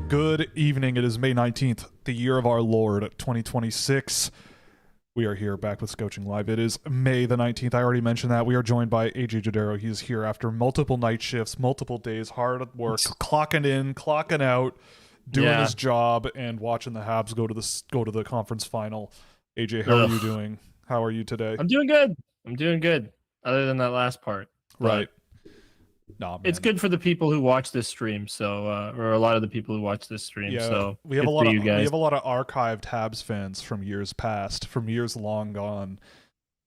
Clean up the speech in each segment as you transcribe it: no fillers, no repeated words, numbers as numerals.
Good evening. It is May 19th, the year of our Lord, 2026. We are here back with Scouching Live. It is May the 19th. I already mentioned that. We are joined by AJ Jadero. He's here after multiple night shifts, multiple days, hard at work, clocking in, clocking out, doing his job, and watching the Habs go to the conference final. AJ, how are you doing? How are you today? I'm doing good. Other than that last part. Right. Nah, man. It's good for the people who watch this stream, so or a lot of the people who watch this stream. Yeah, so we have a lot of archived Habs fans from years past, from years long gone,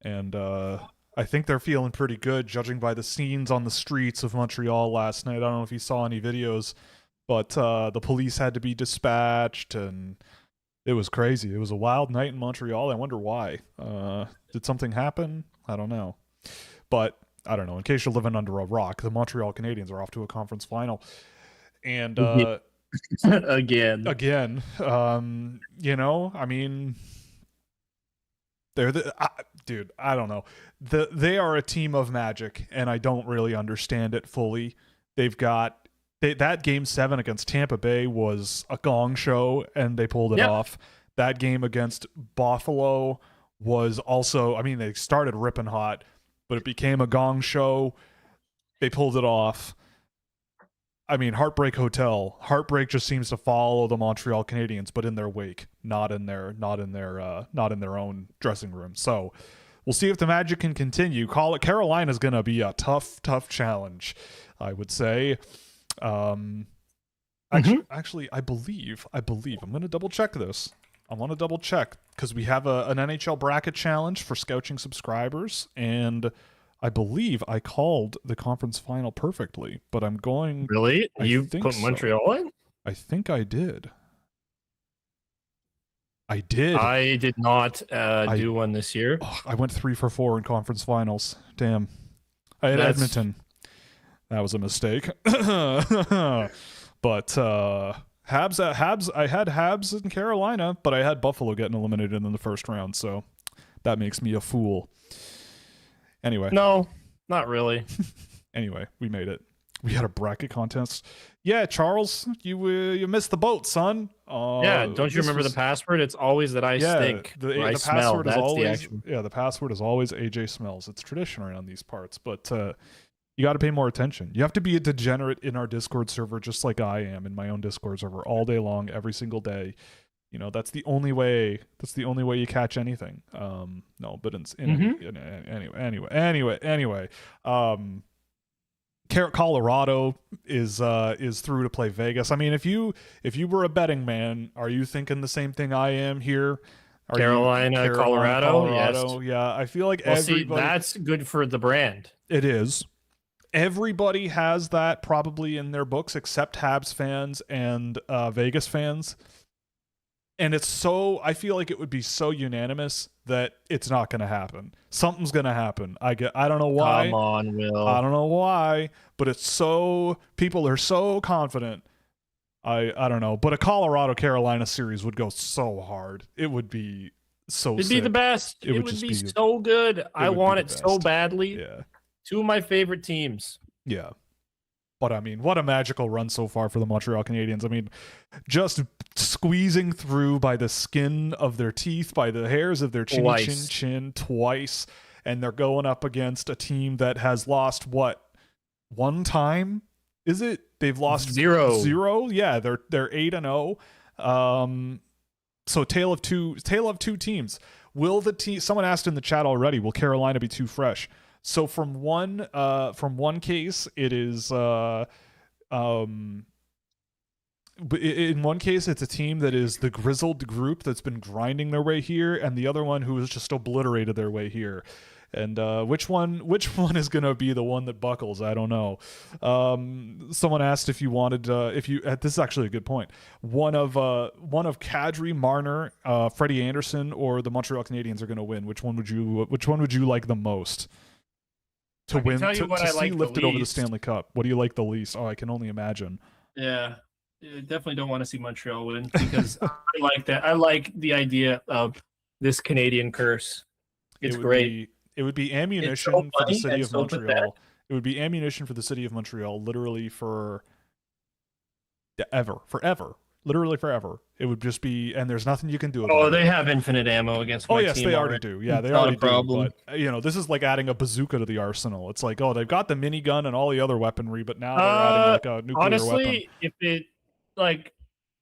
and I think they're feeling pretty good, judging by the scenes on the streets of Montreal last night. I don't know if you saw any videos, but the police had to be dispatched, and it was crazy. It was a wild night in Montreal. I wonder why. Did something happen? I don't know, but. I don't know. In case you're living under a rock, the Montreal Canadiens are off to a conference final, and again, you know, I mean, they're dude. I don't know. They are a team of magic, and I don't really understand it fully. That game 7 against Tampa Bay was a gong show, and they pulled it off. That game against Buffalo was also. I mean, they started ripping hot. But it became a gong show. They pulled it off. I mean, Heartbreak Hotel. Heartbreak just seems to follow the Montreal Canadiens, but in their wake, not in their own dressing room. So we'll see if the magic can continue. Carolina's going to be a tough challenge, I would say. Actually, I believe. I'm going to double check this. I want to double check because we have an NHL bracket challenge for Scouching subscribers, and I believe I called the conference final perfectly, but I'm going... Really? You put Montreal in? I think I did. I did not do one this year. Oh, I went 3 for 4 in conference finals. Damn. I had Edmonton. That was a mistake. But... Habs. I had Habs in Carolina, but I had Buffalo getting eliminated in the first round, so that makes me a fool. Anyway. No, not really. Anyway, we made it. We had a bracket contest. Yeah, Charles, you missed the boat, son. Don't you remember the password? It's always that I stink. The password is always the password is always AJ Smells. It's tradition around these parts, but you got to pay more attention. You have to be a degenerate in our Discord server, just like I am in my own Discord server all day long, every single day. You know, that's the only way. That's the only way you catch anything. No, but anyway. Colorado is through to play Vegas. I mean, if you were a betting man, are you thinking the same thing I am here? Carolina, Colorado. Yes. Yeah. I feel like everybody. See, that's good for the brand. It is. Everybody has that probably in their books except Habs fans and Vegas fans. And it's so, I feel like it would be so unanimous that it's not going to happen. Something's going to happen. I don't know why. Come on, Will. I don't know why, but it's so, people are so confident. I don't know, but a Colorado-Carolina series would go so hard. It would be so It'd be the best. It would be so good. I want it so badly. Yeah. 2 of my favorite teams. Yeah. But I mean, what a magical run so far for the Montreal Canadiens. I mean, just squeezing through by the skin of their teeth, by the hairs of their chin twice. And they're going up against a team that has lost what? 1 time? Is it? They've lost 0. Yeah, they're 8-0. So tale of two teams. Will the team, someone asked in the chat already, will Carolina be too fresh? So from one case, it is in one case it's a team that is the grizzled group that's been grinding their way here, and the other one who has just obliterated their way here. And which one is gonna be the one that buckles? I don't know. Someone asked if you wanted this is actually a good point. One of Kadri, Marner, Freddie Anderson, or the Montreal Canadiens are gonna win. Which one would you like the most? To win, to see lifted over the Stanley Cup. What do you like the least? Oh, I can only imagine. Yeah, definitely don't want to see Montreal win because I like that. I like the idea of this Canadian curse. It's great. It would be ammunition for the city of Montreal. It would be ammunition for the city of Montreal, literally forever. literally forever. It would just be, and there's nothing you can do about Oh, it. they have infinite ammo against my yes, team they already do. Yeah, they already do. But this is like adding a bazooka to the arsenal. It's like, oh, they've got the minigun and all the other weaponry, but now they're adding like a nuclear honestly, weapon. if it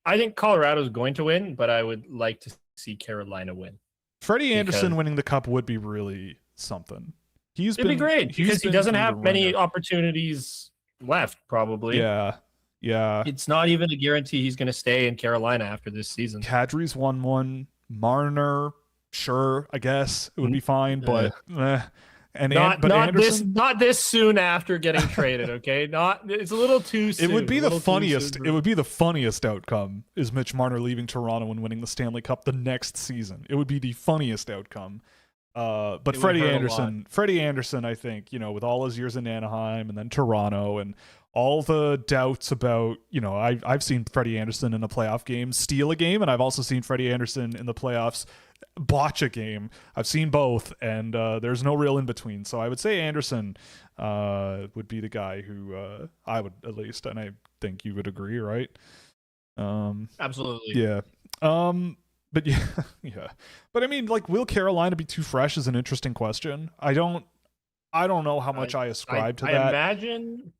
I think Colorado's going to win, but I would like to see Carolina win. Freddie Anderson winning the cup would be really something. It'd be great because he doesn't have many opportunities left, probably. Yeah. It's not even a guarantee he's going to stay in Carolina after this season. Kadri's won one. Marner, sure, I guess it would be fine, but Anderson, not this soon after getting traded. Okay, it's a little too soon. It would be the funniest. It would be the funniest outcome is Mitch Marner leaving Toronto and winning the Stanley Cup the next season. It would be the funniest outcome. But Freddie Anderson, I think, with all his years in Anaheim and then Toronto and all the doubts about, I've seen Freddie Anderson in a playoff game steal a game, and I've also seen Freddie Anderson in the playoffs botch a game. I've seen both, and there's no real in between. So I would say Anderson would be the guy who I would, at least, and I think you would agree, right? Absolutely. Yeah. But yeah. But I mean, will Carolina be too fresh is an interesting question. I don't know how much I ascribe to that. I imagine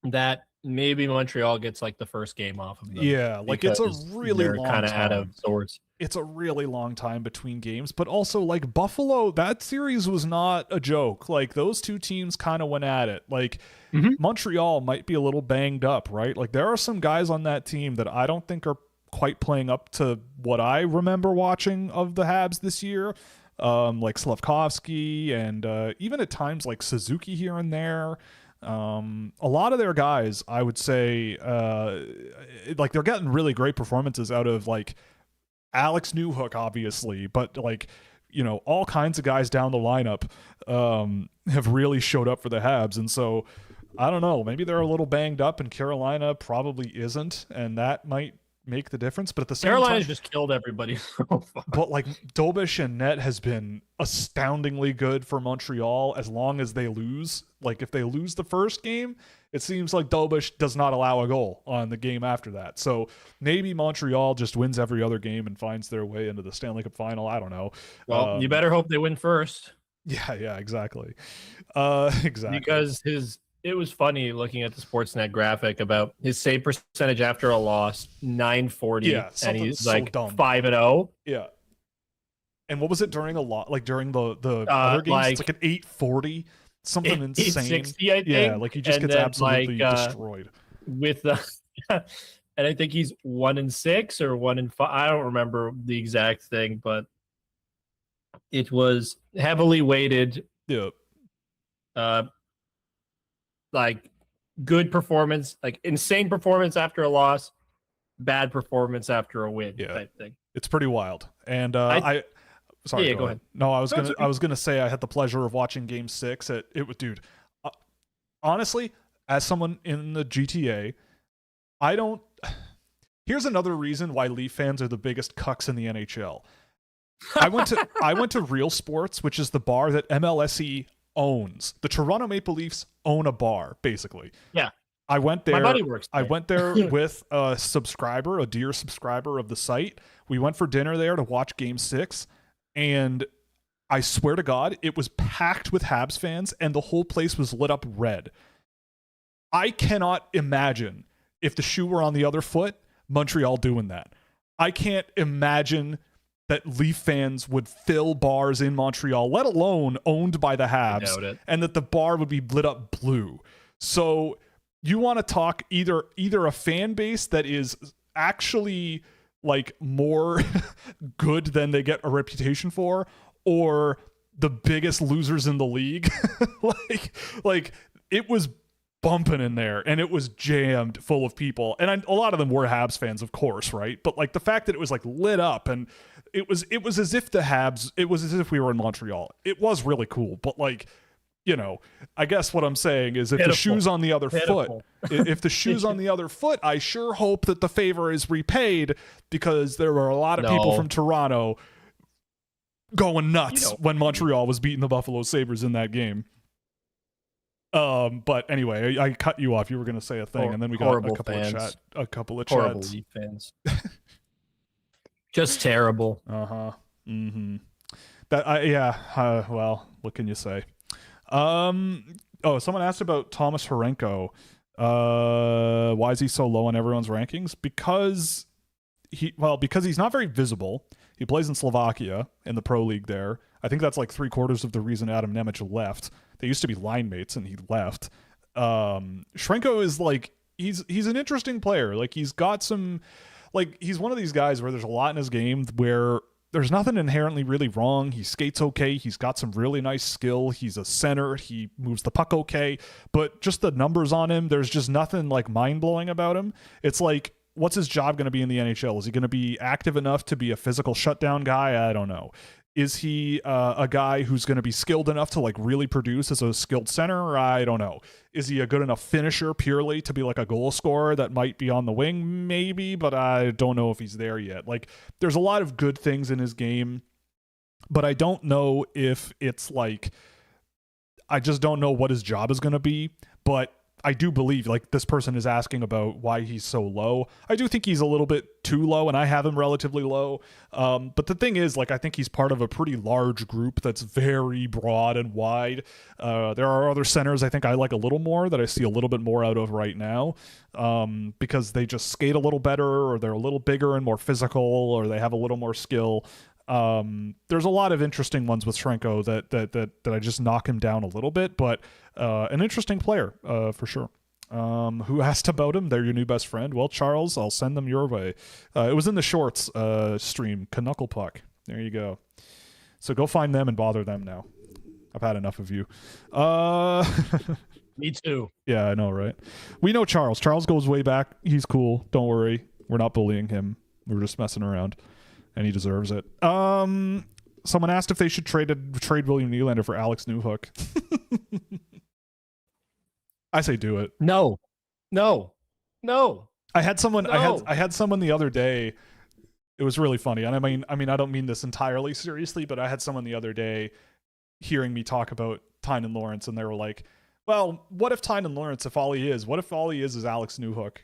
that maybe Montreal gets the first game off of them. Yeah, it's a really long kind of time. Out of sorts. It's a really long time between games, but also Buffalo, that series was not a joke. Those two teams kind of went at it. Montreal might be a little banged up, right? There are some guys on that team that I don't think are quite playing up to what I remember watching of the Habs this year. Slavkovsky and even at times Suzuki here and there. A lot of their guys, I would say, they're getting really great performances out of Alex Newhook, obviously, but all kinds of guys down the lineup have really showed up for the Habs. And so I don't know, maybe they're a little banged up and Carolina probably isn't, and that might make the difference. But at the same Carolina's time, just killed everybody so far. But Dobish and Net has been astoundingly good for Montreal as long as they lose. If they lose the first game, it seems like Dobish does not allow a goal on the game after that. So maybe Montreal just wins every other game and finds their way into the Stanley Cup final. I don't know. Well, you better hope they win first. Yeah, exactly. Exactly. Because it was funny looking at the Sportsnet graphic about his save percentage after a loss, 940. Yeah, and he's so 5-0. Yeah. And what was it during during the other games? It's an 840, something insane. 860, I think. Yeah, he just gets absolutely destroyed. With the and I think he's 1-6 or 1-5. I don't remember the exact thing, but it was heavily weighted. Yeah. Good performance, insane performance after a loss, bad performance after a win, type thing. It's pretty wild. And go ahead. No, I was gonna say I had the pleasure of watching Game 6. Dude. Honestly, as someone in the GTA, Here's another reason why Leaf fans are the biggest cucks in the NHL. I went to Real Sports, which is the bar that MLSE owns. The Toronto Maple Leafs own a bar, basically. Yeah. I went there. My buddy works there. I went there with a dear subscriber of the site. We went for dinner there to watch Game 6, and I swear to God, it was packed with Habs fans, and the whole place was lit up red. I cannot imagine, if the shoe were on the other foot, Montreal doing that. I can't imagine that Leaf fans would fill bars in Montreal, let alone owned by the Habs, and that the bar would be lit up blue. So you want to talk either a fan base that is actually more good than they get a reputation for, or the biggest losers in the league. It was bumping in there, and it was jammed full of people, and a lot of them were Habs fans, of course, right? But the fact that it was lit up, and it was as if it was as if we were in Montreal. It was really cool, but I guess what I'm saying is if the shoe's on the other foot, if the shoe's on the other foot, I sure hope that the favor is repaid, because there were a lot of people from Toronto going nuts when Montreal was beating the Buffalo Sabres in that game. But anyway, I cut you off. You were going to say a thing, and then we got Horrible a couple of horrible chats. defense. Just terrible. Mm-hmm. Well, what can you say? Someone asked about Thomas Chrenko. Why is he so low on everyone's rankings? Because he's not very visible. He plays in Slovakia in the pro league there. I think that's like 3/4 of the reason Adam Nemec left. They used to be line mates and he left. Chrenko is like, he's an interesting player. Like he's got some, like he's one of these guys where there's a lot in his game where there's nothing inherently really wrong. He skates okay. He's got some really nice skill. He's a center. He moves the puck okay. But just the numbers on him, there's just nothing like mind-blowing about him. It's like, what's his job going to be in the NHL? Is he going to be active enough to be a physical shutdown guy? I don't know. Is he a guy who's going to be skilled enough to like really produce as a skilled center? I don't know. Is he a good enough finisher purely to be like a goal scorer that might be on the wing? Maybe, but I don't know if he's there yet. Like there's a lot of good things in his game, but I don't know if it's like, I just don't know what his job is going to be. But I do believe, like, this person is asking about why he's so low. I do think he's a little bit too low, and I have him relatively low. But the thing is, like, I think he's part of a pretty large group that's very broad and wide. There are other centers I think I like a little more, that I see a little bit more out of right now, because they just skate a little better, or they're a little bigger and more physical, or they have a little more skill. There's a lot of interesting ones with Chrenko that I just knock him down a little bit, but an interesting player for sure. Who asked about him? They're your new best friend. Well, Charles, I'll send them your way. It was in the shorts stream, Knuckle Puck. There you go. So go find them and bother them now. I've had enough of you. Me too. Yeah, I know, right? We know Charles. Charles goes way back. He's cool. Don't worry. We're not bullying him. We're just messing around. And he deserves it. Someone asked if they should trade William Nylander for Alex Newhook. I say do it. No. I had someone the other day. It was really funny. And I mean I don't mean this entirely seriously, but I had someone the other day hearing me talk about Tynan Lawrence, and they were like, well, what if Tynan Lawrence, what if all he is Alex Newhook?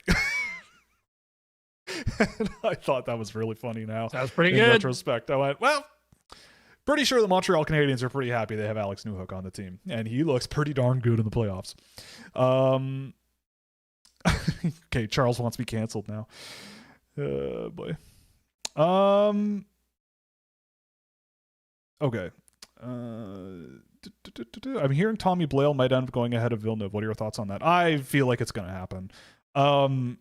And I thought that was really funny now. Sounds pretty in good. retrospect. I went, well, pretty sure the Montreal Canadiens are pretty happy they have Alex Newhook on the team, and he looks pretty darn good in the playoffs. Okay, Charles wants me canceled now. Boy. Okay. I'm hearing Tommy Blale might end up going ahead of Villeneuve. What are your thoughts on that? I feel like it's going to happen. We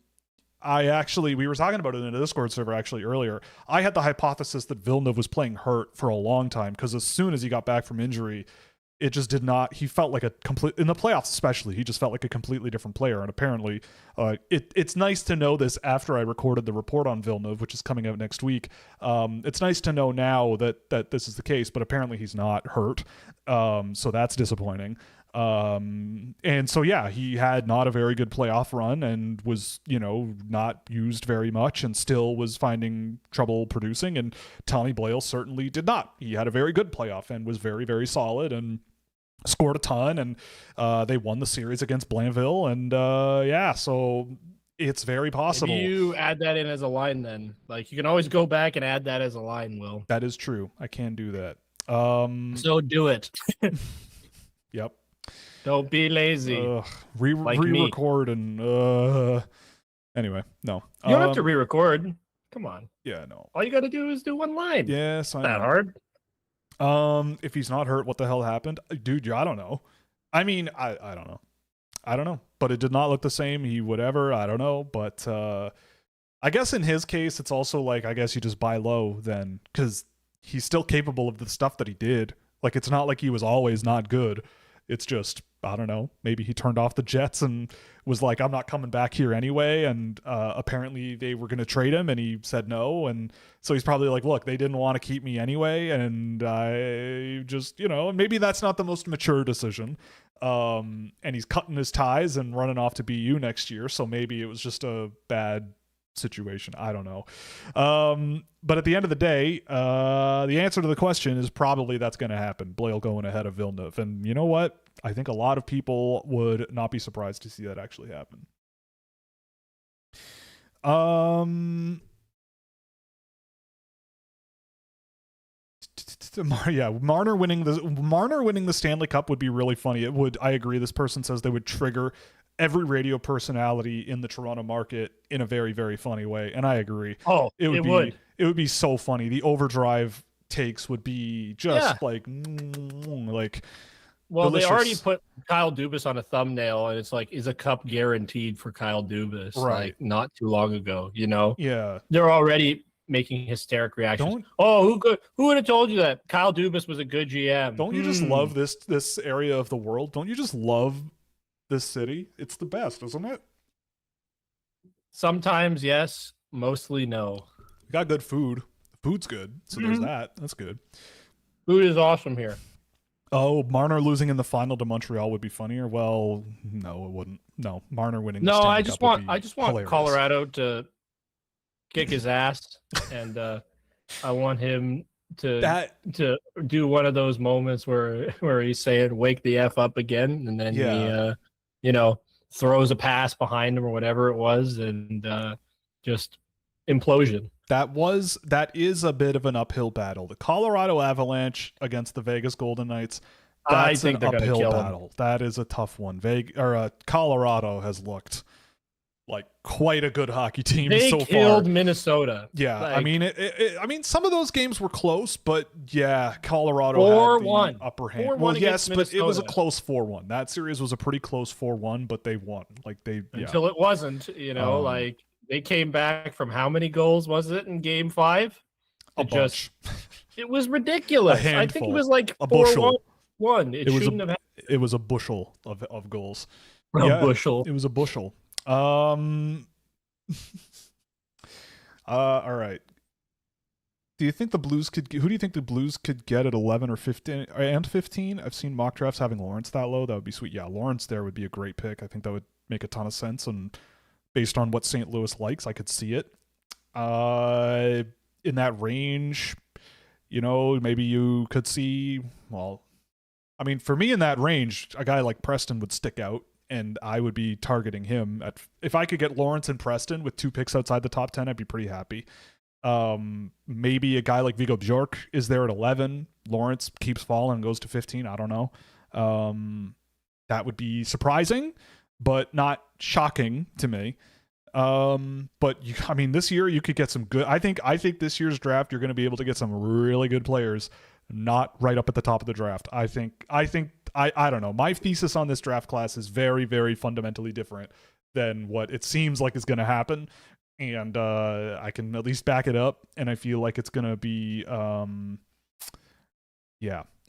were talking about it in a Discord server actually earlier. I had the hypothesis that Villeneuve was playing hurt for a long time, because as soon as he got back from injury, it just did not, he felt like in the playoffs especially, he just felt like a completely different player. And apparently it's nice to know this after I recorded the report on Villeneuve, which is coming out next week. It's nice to know now that this is the case, but apparently he's not hurt. So that's disappointing. And so, yeah, he had not a very good playoff run and was, not used very much and still was finding trouble producing. And Tommy Blale certainly did not. He had a very good playoff and was very, very solid and scored a ton. And they won the series against Blainville. And so it's very possible. Maybe you add that in as a line then. Like, you can always go back and add that as a line, Will. That is true. I can do that. So do it. Yep. Don't be lazy. Re-record and anyway, no. You don't have to re-record. Come on. Yeah, no. All you got to do is do one line. Yes, I know. Not hard. If he's not hurt, what the hell happened? Dude, I don't know. I mean, I don't know. But it did not look the same. I don't know. But I guess in his case, it's also like, I guess you just buy low then, because he's still capable of the stuff that he did. Like, it's not like he was always not good. It's just, I don't know, maybe he turned off the Jets and was like, I'm not coming back here anyway. And apparently they were going to trade him and he said no. And so he's probably like, look, they didn't want to keep me anyway. And I just, maybe that's not the most mature decision. And he's cutting his ties and running off to BU next year. So maybe it was just a bad situation. I don't know. But at the end of the day, the answer to the question is probably that's going to happen. Blale going ahead of Villeneuve. And you know what? I think a lot of people would not be surprised to see that actually happen. Yeah, Marner winning the Stanley Cup would be really funny. It would. I agree. This person says they would trigger every radio personality in the Toronto market in a very, very funny way, and I agree. Oh, it would be so funny. The overdrive takes would be just like. Well, delicious. They already put Kyle Dubas on a thumbnail, and it's like, is a cup guaranteed for Kyle Dubas? Right. Like, not too long ago, you know? Yeah. They're already making hysteric reactions. Who would have told you that Kyle Dubas was a good GM? Don't you just love this area of the world? Don't you just love this city? It's the best, isn't it? Sometimes yes, mostly no. We got good food. Food's good, so there's that. That's good. Food is awesome here. Oh, Marner losing in the final to Montreal would be funnier. Well, no, it wouldn't. No, Marner winning. No, I just want Colorado to kick his ass, and I want him to do one of those moments where he's saying "wake the F up again," and then he throws a pass behind him or whatever it was, and just implosion. That is a bit of an uphill battle. The Colorado Avalanche against the Vegas Golden Knights. I think they're uphill kill battle. That is a tough one. Colorado has looked like quite a good hockey team so far. They killed Minnesota. Yeah, I mean, some of those games were close, but yeah, Colorado 4-1. had the upper hand. Well, yes, but it was a close 4-1. That series was a pretty close 4-1, but they won. Until it wasn't. They came back from how many goals was it in Game 5? A bunch. It was ridiculous. I think it was like a bushel. 4-1. It shouldn't have happened. It was a bushel of goals. Bushel. It was a bushel. All right. Who do you think the Blues could get at 11 or 15 and 15? I've seen mock drafts having Lawrence that low. That would be sweet. Yeah, Lawrence there would be a great pick. I think that would make a ton of sense, and based on what St. Louis likes, I could see it. In that range, maybe you could see, well, I mean, for me in that range, a guy like Preston would stick out, and I would be targeting him. If I could get Lawrence and Preston with 2 picks outside the top 10, I'd be pretty happy. Maybe a guy like Viggo Bjork is there at 11. Lawrence keeps falling and goes to 15. I don't know. That would be surprising, but not shocking to me. But this year you could get some good. I think this year's draft you're going to be able to get some really good players, not right up at the top of the draft. I don't know. My thesis on this draft class is very, very fundamentally different than what it seems like is going to happen, and I can at least back it up. And I feel like it's going to be,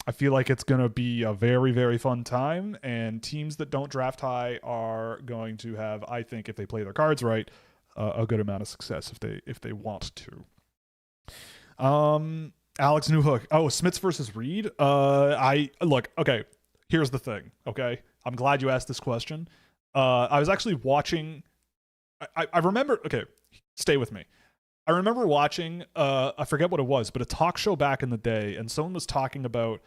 I feel like it's going to be a very, very fun time, and teams that don't draft high are going to have, I think, if they play their cards right, a good amount of success if they want to. Alex Newhook. Oh, Smits versus Reed. Okay, here's the thing. Okay, I'm glad you asked this question. I was actually watching. I remember. Okay, stay with me. I remember watching. I forget what it was, but a talk show back in the day, and someone was talking about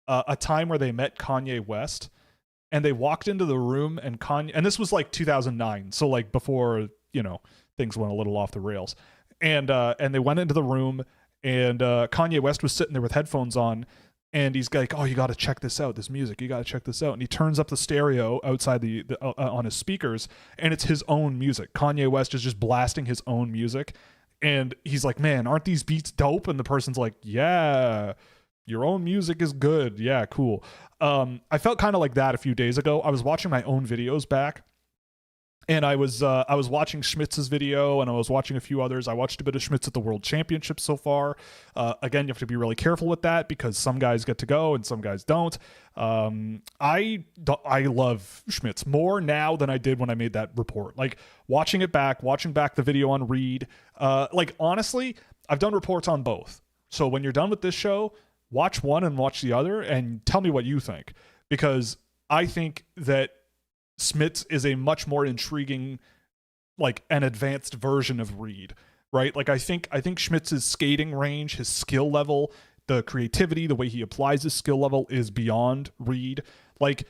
a time where they met Kanye West, and they walked into the room, and this was like 2009, so like before things went a little off the rails, and they went into the room. And Kanye West was sitting there with headphones on, and he's like, "Oh, you got to check this out. This music, you got to check this out." And he turns up the stereo outside on his speakers, and it's his own music. Kanye West is just blasting his own music, and he's like, "Man, aren't these beats dope?" And the person's like, "Yeah, your own music is good. Yeah, cool." I felt kind of like that a few days ago. I was watching my own videos back. And I was watching Schmitz's video, and I was watching a few others. I watched a bit of Schmitz at the World Championship so far. Again, you have to be really careful with that because some guys get to go and some guys don't. I love Schmitz more now than I did when I made that report. Like watching back the video on Reed. Honestly, I've done reports on both. So when you're done with this show, watch one and watch the other, and tell me what you think, because I think that Smits is a much more intriguing, like an advanced version of Reed, right? Like I think Schmitz's skating range, his skill level, the creativity, the way he applies his skill level is beyond Reed. Like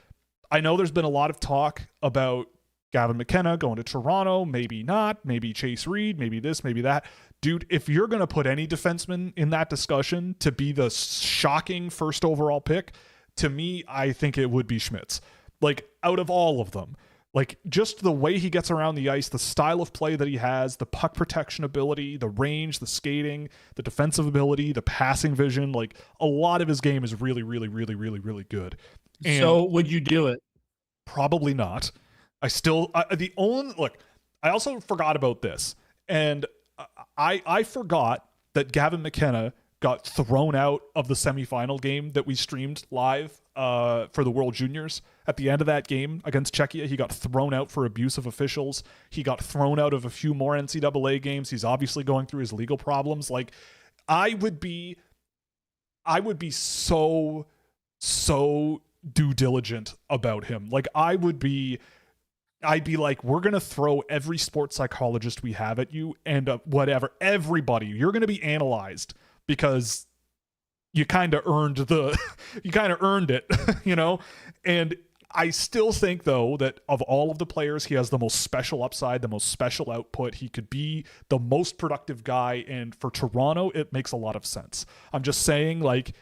I know there's been a lot of talk about Gavin McKenna going to Toronto, maybe not, maybe Chase Reed, maybe this, maybe that. Dude, if you're going to put any defenseman in that discussion to be the shocking first overall pick, to me, I think it would be Schmitz. Like, out of all of them. Like, just the way he gets around the ice, the style of play that he has, the puck protection ability, the range, the skating, the defensive ability, the passing vision, like, a lot of his game is really, really, really, really, really good. And so would you do it? Probably not. I also forgot about this. And I forgot that Gavin McKenna got thrown out of the semifinal game that we streamed live for the World Juniors. At the end of that game against Czechia, he got thrown out for abuse of officials. He got thrown out of a few more NCAA games. He's obviously going through his legal problems. Like, I would be so due diligent about him. Like, I'd be like, we're going to throw every sports psychologist we have at you and whatever, everybody, you're going to be analyzed because you kind of earned it, you know? And I still think, though, that of all of the players, he has the most special upside, the most special output. He could be the most productive guy. And for Toronto, it makes a lot of sense. I'm just saying, like,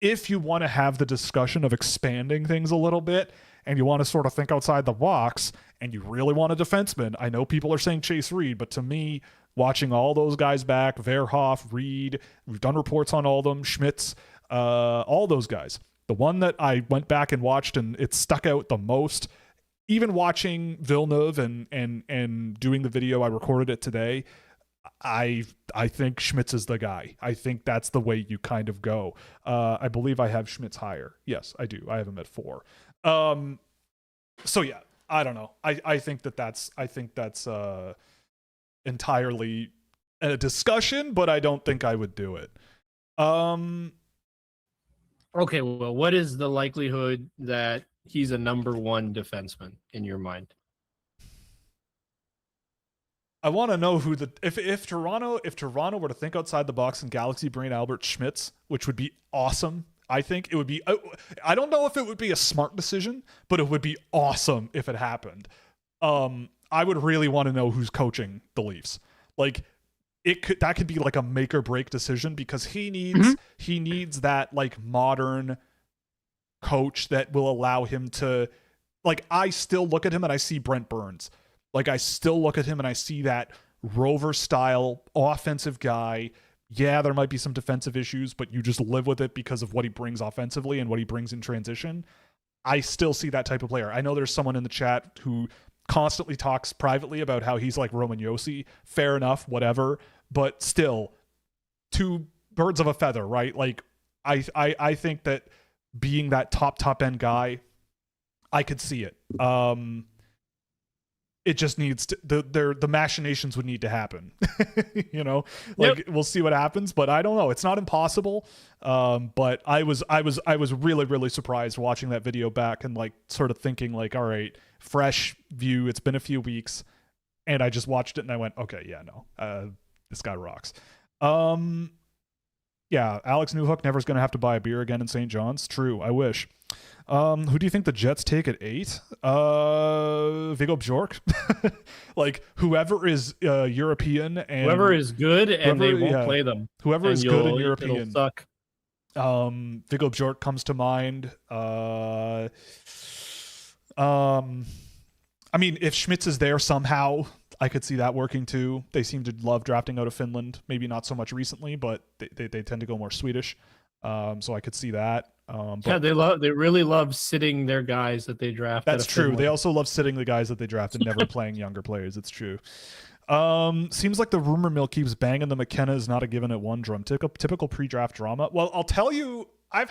if you want to have the discussion of expanding things a little bit and you want to sort of think outside the box and you really want a defenseman, I know people are saying Chase Reed, but to me, watching all those guys back, Verhoff, Reed, we've done reports on all of them, Schmitz, all those guys. The one that I went back and watched and it stuck out the most, even watching Villeneuve and doing the video, I recorded it today, I think Schmitz is the guy. I think that's the way you kind of go. I believe I have Schmitz higher. Yes, I do. I have him at 4. So yeah, I don't know. I think that's entirely a discussion, but I don't think I would do it. Okay, well, what is the likelihood that he's a number 1 defenseman in your mind? I want to know who if Toronto were to think outside the box and Galaxy brain Albert Schmitz, which would be awesome. I think it would be, I don't know if it would be a smart decision, but it would be awesome if it happened. I would really want to know who's coaching the Leafs. Like, that could be like a make or break decision because he needs that like modern coach that will allow him to, like, I still look at him and I see Brent Burns. Like, I still look at him and I see that rover style offensive guy. Yeah, there might be some defensive issues, but you just live with it because of what he brings offensively and what he brings in transition. I still see that type of player. I know there's someone in the chat who constantly talks privately about how he's like Roman Josi. Fair enough, whatever. But still, 2 birds of a feather, right? Like, I think that being that top end guy, I could see it. It just needs to, the machinations would need to happen. You know, like, yep. We'll see what happens, but I don't know. It's not impossible. But I was really, really surprised watching that video back and like sort of thinking like, all right, fresh view. It's been a few weeks and I just watched it and I went, okay, yeah, no, this guy rocks. Yeah. Alex Newhook never's going to have to buy a beer again in St. John's. True. I wish. Who do you think the Jets take at 8? Viggo Bjork. Like, whoever is European and whoever is good and they won't play them. Whoever is good and European. It'll suck. Viggo Bjork comes to mind. I mean, if Schmitz is there somehow, I could see that working too. They seem to love drafting out of Finland. Maybe not so much recently, but they tend to go more Swedish. So I could see that. Yeah, they really love sitting their guys that they draft. That's true. Finland. They also love sitting the guys that they draft and never playing younger players. It's true. Seems like the rumor mill keeps banging the McKenna is not a given at 1 drum. Typical pre-draft drama. Well, I'll tell you, I've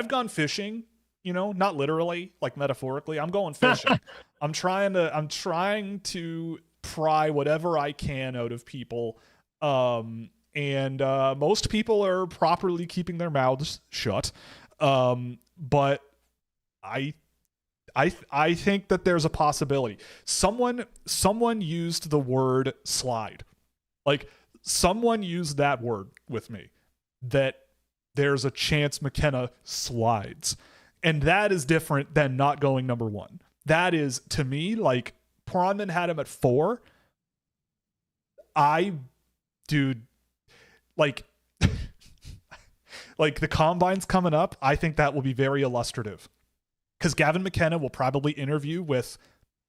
gone fishing. You know, not literally, like metaphorically. I'm going fishing. I'm trying to pry whatever I can out of people. And most people are properly keeping their mouths shut. But I think that there's a possibility. Someone used the word slide. Like, someone used that word with me, that there's a chance McKenna slides. And that is different than not going number one. That is, to me, like, Pronman had him at 4. Dude, like, like the combine's coming up. I think that will be very illustrative because Gavin McKenna will probably interview with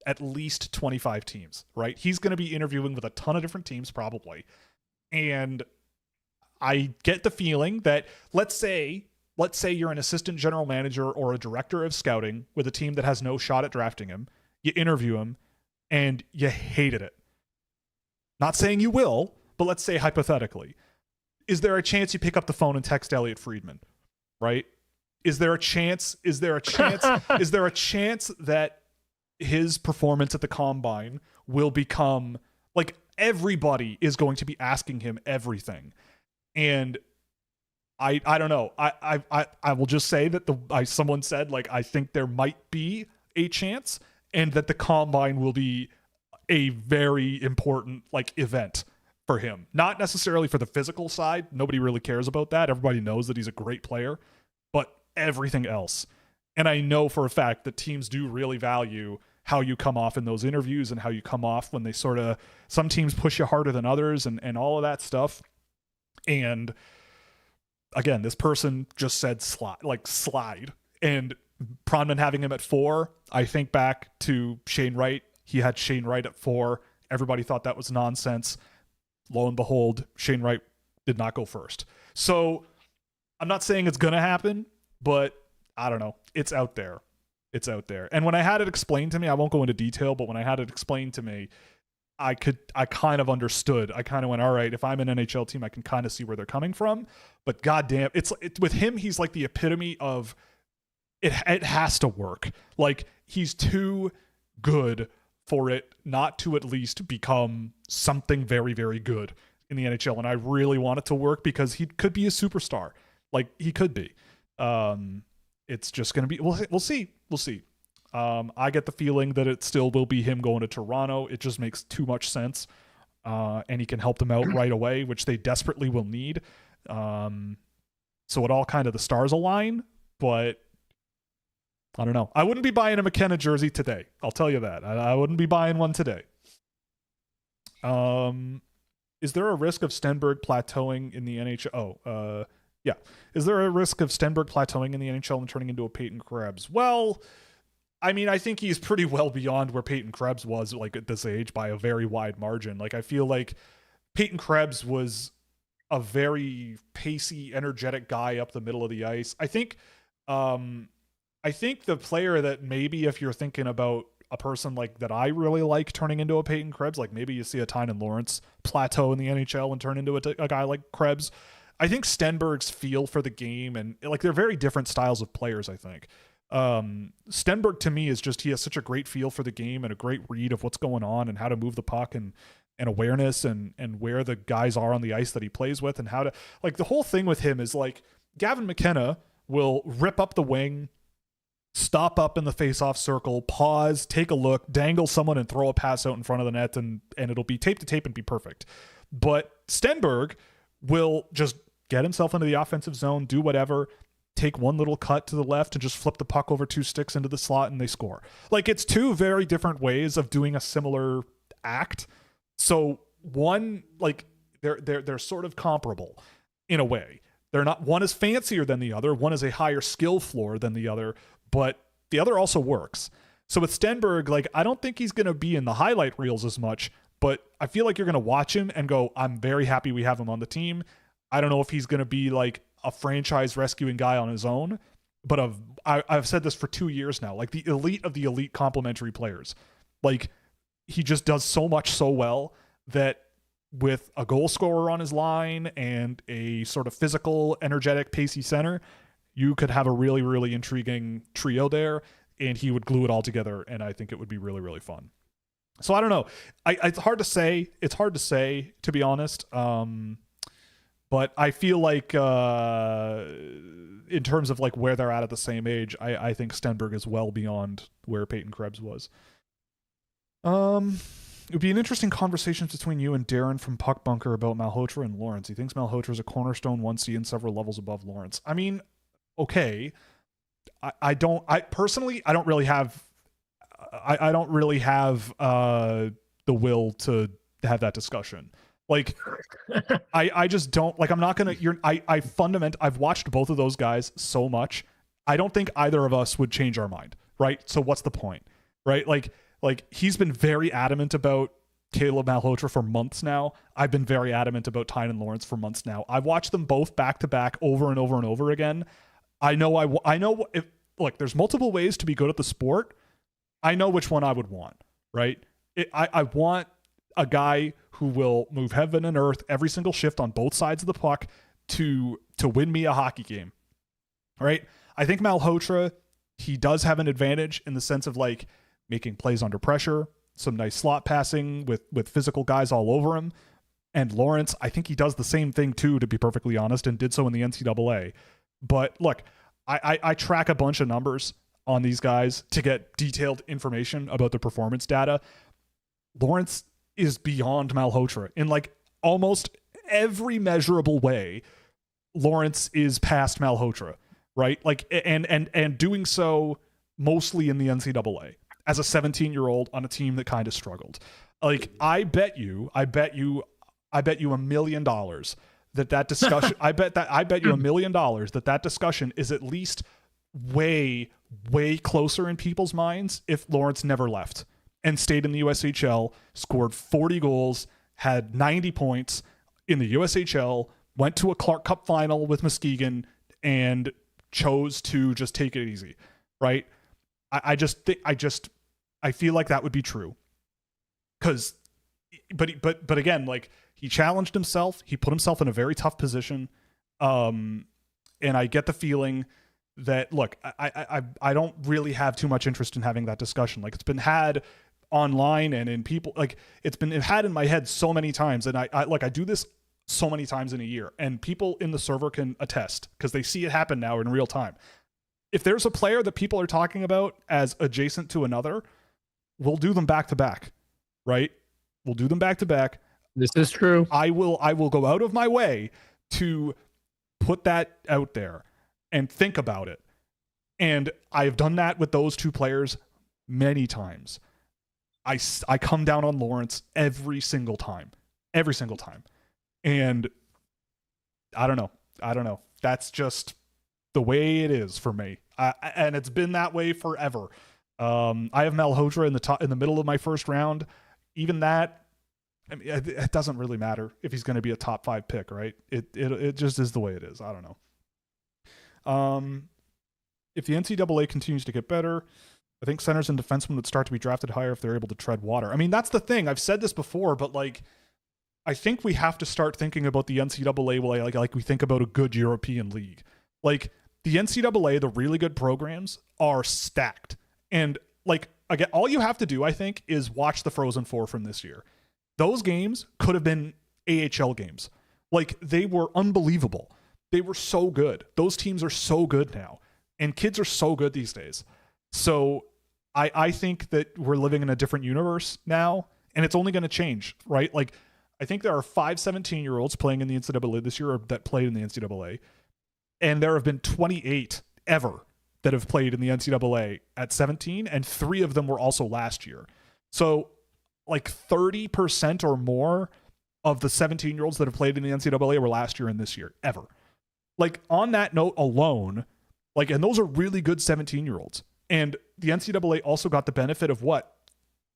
at least 25 teams, right? He's going to be interviewing with a ton of different teams probably. And I get the feeling that let's say you're an assistant general manager or a director of scouting with a team that has no shot at drafting him. You interview him and you hated it. Not saying you will, but let's say hypothetically. Is there a chance you pick up the phone and text Elliot Friedman? Right? Is there a chance that his performance at the combine will become like everybody is going to be asking him everything? And I don't know. I will just say that someone said, like, I think there might be a chance and that the combine will be a very important like event for him. Not necessarily for the physical side. Nobody really cares about that. Everybody knows that he's a great player, but everything else. And I know for a fact that teams do really value how you come off in those interviews and how you come off when they some teams push you harder than others and all of that stuff. And again, this person just said slide. And Pronman having him at 4, I think back to Shane Wright. He had Shane Wright at 4. Everybody thought that was nonsense. Lo and behold, Shane Wright did not go first. So I'm not saying it's going to happen, but I don't know. It's out there. It's out there. And when I had it explained to me, I won't go into detail, but when I had it explained to me, I kind of understood. I kind of went, all right, if I'm an NHL team, I can kind of see where they're coming from. But goddamn, it's with him, he's like the epitome of it has to work. Like, he's too good for it not to at least become something very, very good in the NHL. And I really want it to work because he could be a superstar. Like, he could be. It's just going to be, we'll see. I get the feeling that it still will be him going to Toronto. It just makes too much sense. And he can help them out right away, which they desperately will need. So it all kind of the stars align, but I don't know. I wouldn't be buying a McKenna jersey today. I'll tell you that. I wouldn't be buying one today. Is there a risk of Stenberg plateauing in the NHL? Yeah. Is there a risk of Stenberg plateauing in the NHL and turning into a Peyton Krebs? Well, I mean, I think he's pretty well beyond where Peyton Krebs was, like, at this age by a very wide margin. Like, I feel like Peyton Krebs was a very pacey, energetic guy up the middle of the ice. I think the player that maybe if you're thinking about a person like that I really like turning into a Peyton Krebs, like maybe you see a Tynan Lawrence plateau in the NHL and turn into a guy like Krebs. I think Stenberg's feel for the game and like they're very different styles of players, I think. Stenberg to me is just, he has such a great feel for the game and a great read of what's going on and how to move the puck and awareness and where the guys are on the ice that he plays with and how to, like, the whole thing with him is like Gavin McKenna will rip up the wing, stop up in the face-off circle, pause, take a look, dangle someone and throw a pass out in front of the net and it'll be tape to tape and be perfect. But Stenberg will just get himself into the offensive zone, do whatever, take one little cut to the left and just flip the puck over 2 sticks into the slot and they score. Like, it's 2 very different ways of doing a similar act. So one, like, they're sort of comparable in a way. They're not, one is fancier than the other, one is a higher skill floor than the other, but the other also works. So with Stenberg, like, I don't think he's going to be in the highlight reels as much, but I feel like you're going to watch him and go, I'm very happy we have him on the team. I don't know if he's going to be like a franchise rescuing guy on his own, but I've said this for 2 years now, like the elite of the elite complementary players. Like, he just does so much so well that with a goal scorer on his line and a sort of physical, energetic, pacey center, you could have a really, really intriguing trio there, and he would glue it all together, and I think it would be really, really fun. So I don't know. It's hard to say. It's hard to say, to be honest. But I feel like in terms of like where they're at the same age, I think Stenberg is well beyond where Peyton Krebs was. It would be an interesting conversation between you and Darren from Puck Bunker about Malhotra and Lawrence. He thinks Malhotra is a cornerstone 1C and several levels above Lawrence. I mean, okay, I don't really have the will to have that discussion. Like, I just don't, like, I'm not gonna. I've watched both of those guys so much. I don't think either of us would change our mind, right? So what's the point, right? Like he's been very adamant about Caleb Malhotra for months now. I've been very adamant about Tynan Lawrence for months now. I've watched them both back to back over and over and over again. I know if, look, there's multiple ways to be good at the sport. I know which one I would want, right? I want a guy who will move heaven and earth every single shift on both sides of the puck to win me a hockey game, right? I think Malhotra, he does have an advantage in the sense of like making plays under pressure, some nice slot passing with physical guys all over him. And Lawrence, I think he does the same thing too, to be perfectly honest, and did so in the NCAA. But look, I track a bunch of numbers on these guys to get detailed information about their performance data. Lawrence is beyond Malhotra in like almost every measurable way. Lawrence is past Malhotra, right? Like, and doing so mostly in the NCAA as a 17-year-old on a team that kind of struggled. Like, I bet you $1 million that discussion, I bet you $1 million that discussion is at least way closer in people's minds if Lawrence never left and stayed in the USHL, scored 40 goals, had 90 points in the USHL, went to a Clark Cup final with Muskegon, and chose to just take it easy, right? I feel like that would be true. But again, like, he challenged himself. He put himself in a very tough position. And I get the feeling that, look, I don't really have too much interest in having that discussion. Like, it's been had online and in people, like, it's been had in my head so many times. And I do this so many times in a year, and people in the server can attest because they see it happen now in real time. If there's a player that people are talking about as adjacent to another, we'll do them back to back, right? We'll do them back to back. This is true. I will go out of my way to put that out there and think about it. And I've done that with those two players many times. I come down on Lawrence every single time. And I don't know. That's just the way it is for me. And it's been that way forever. I have Malhotra in the middle of my first round. Even that, I mean, it doesn't really matter if he's going to be a top 5 pick, right? It just is the way it is. I don't know. If the NCAA continues to get better, I think centers and defensemen would start to be drafted higher if they're able to tread water. I mean, that's the thing. I've said this before, but like, I think we have to start thinking about the NCAA like we think about a good European league. Like, the NCAA, the really good programs are stacked. And like, again, all you have to do, I think, is watch the Frozen Four from this year. Those games could have been AHL games. Like, they were unbelievable. They were so good. Those teams are so good now. And kids are so good these days. So I think that we're living in a different universe now, and it's only going to change, right? Like, I think there are 5 17-year-olds playing in the NCAA this year, or that played in the NCAA, and there have been 28 ever that have played in the NCAA at 17, and 3 of them were also last year. So like 30% or more of the 17-year-olds that have played in the NCAA were last year and this year, ever. Like, on that note alone, like, and those are really good 17-year-olds. And the NCAA also got the benefit of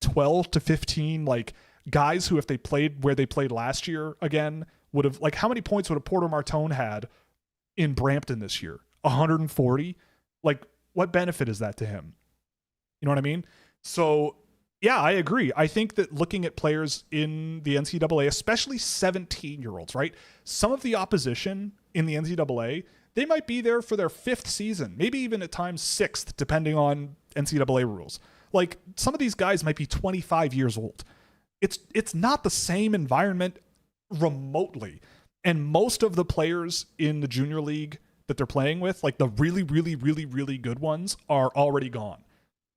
12 to 15, like, guys who, if they played where they played last year again, would have, like, how many points would a Porter Martone had in Brampton this year? 140? Like, what benefit is that to him? You know what I mean? So, yeah, I agree. I think that looking at players in the NCAA, especially 17-year-olds, right? Some of the opposition in the NCAA, they might be there for their 5th season, maybe even at times 6th, depending on NCAA rules. Like, some of these guys might be 25 years old. It's not the same environment remotely. And most of the players in the junior league that they're playing with, like the really, really, really, really good ones, are already gone.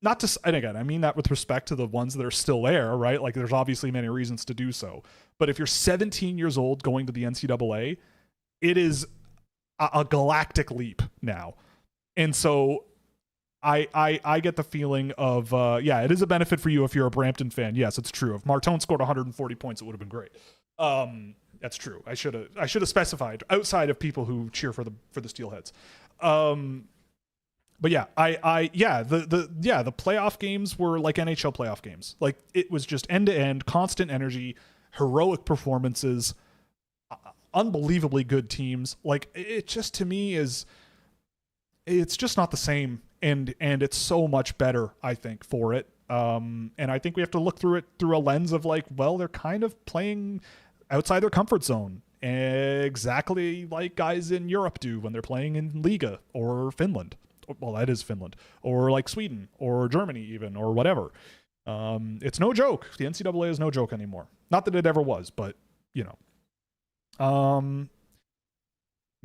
Not to, and again, I mean that with respect to the ones that are still there, right? Like, there's obviously many reasons to do so. But if you're 17 years old going to the NCAA, it is a galactic leap now. And so I get the feeling of it is a benefit for you if you're a Brampton fan. Yes, it's true. If Martone scored 140 points, it would have been great. That's true. I should have specified outside of people who cheer for the Steelheads. But yeah, the playoff games were like NHL playoff games. Like, it was just end to end, constant energy, heroic performances, unbelievably good teams. Like, it just, to me, it's just not the same, and it's so much better, I think, for it. And I think we have to look through it through a lens of like, well, they're kind of playing outside their comfort zone, exactly like guys in Europe do when they're playing in Liga or Finland. Well, that is Finland, or like Sweden or Germany even, or whatever. It's no joke. The NCAA is no joke anymore. Not that it ever was, but you know.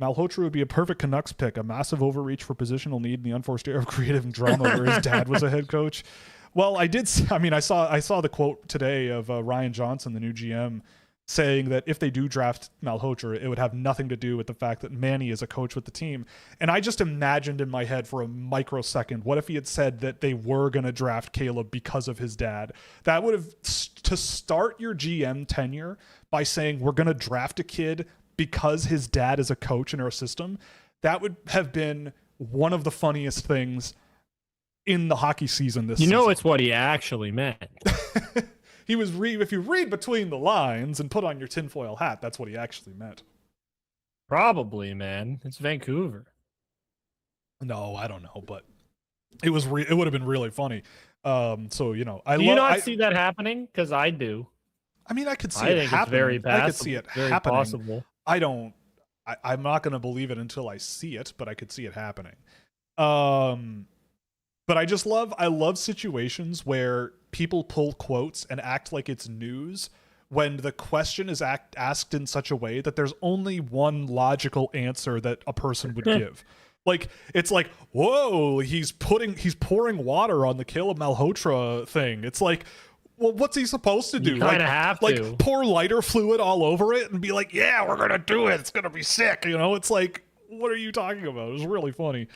Malhotra would be a perfect Canucks pick, a massive overreach for positional need in the unforced era of creative drama where his dad was a head coach. Well, I saw the quote today of Ryan Johnson, the new GM, saying that if they do draft Malhotra, it would have nothing to do with the fact that Manny is a coach with the team. And I just imagined in my head for a microsecond, what if he had said that they were going to draft Caleb because of his dad? That would have, to start your GM tenure by saying we're going to draft a kid because his dad is a coach in our system, that would have been one of the funniest things in the hockey season this season. You know, it's what he actually meant. He was if you read between the lines and put on your tinfoil hat, that's what he actually meant. Probably, man. It's Vancouver. No, I don't know, but it was it would have been really funny. So, you know, do you not see that happening? Because I do. I mean, I could see it happening. It's very possible. I could see it happening. Possible. I'm not going to believe it until I see it, but I could see it happening. But I love situations where people pull quotes and act like it's news when the question is asked in such a way that there's only one logical answer that a person would give. Like, it's like, whoa, he's pouring water on the Caleb Malhotra thing. It's like, well, what's he supposed to do? You kind of have to. Like, pour lighter fluid all over it and be like, yeah, we're going to do it. It's going to be sick. You know, it's like, what are you talking about? It was really funny.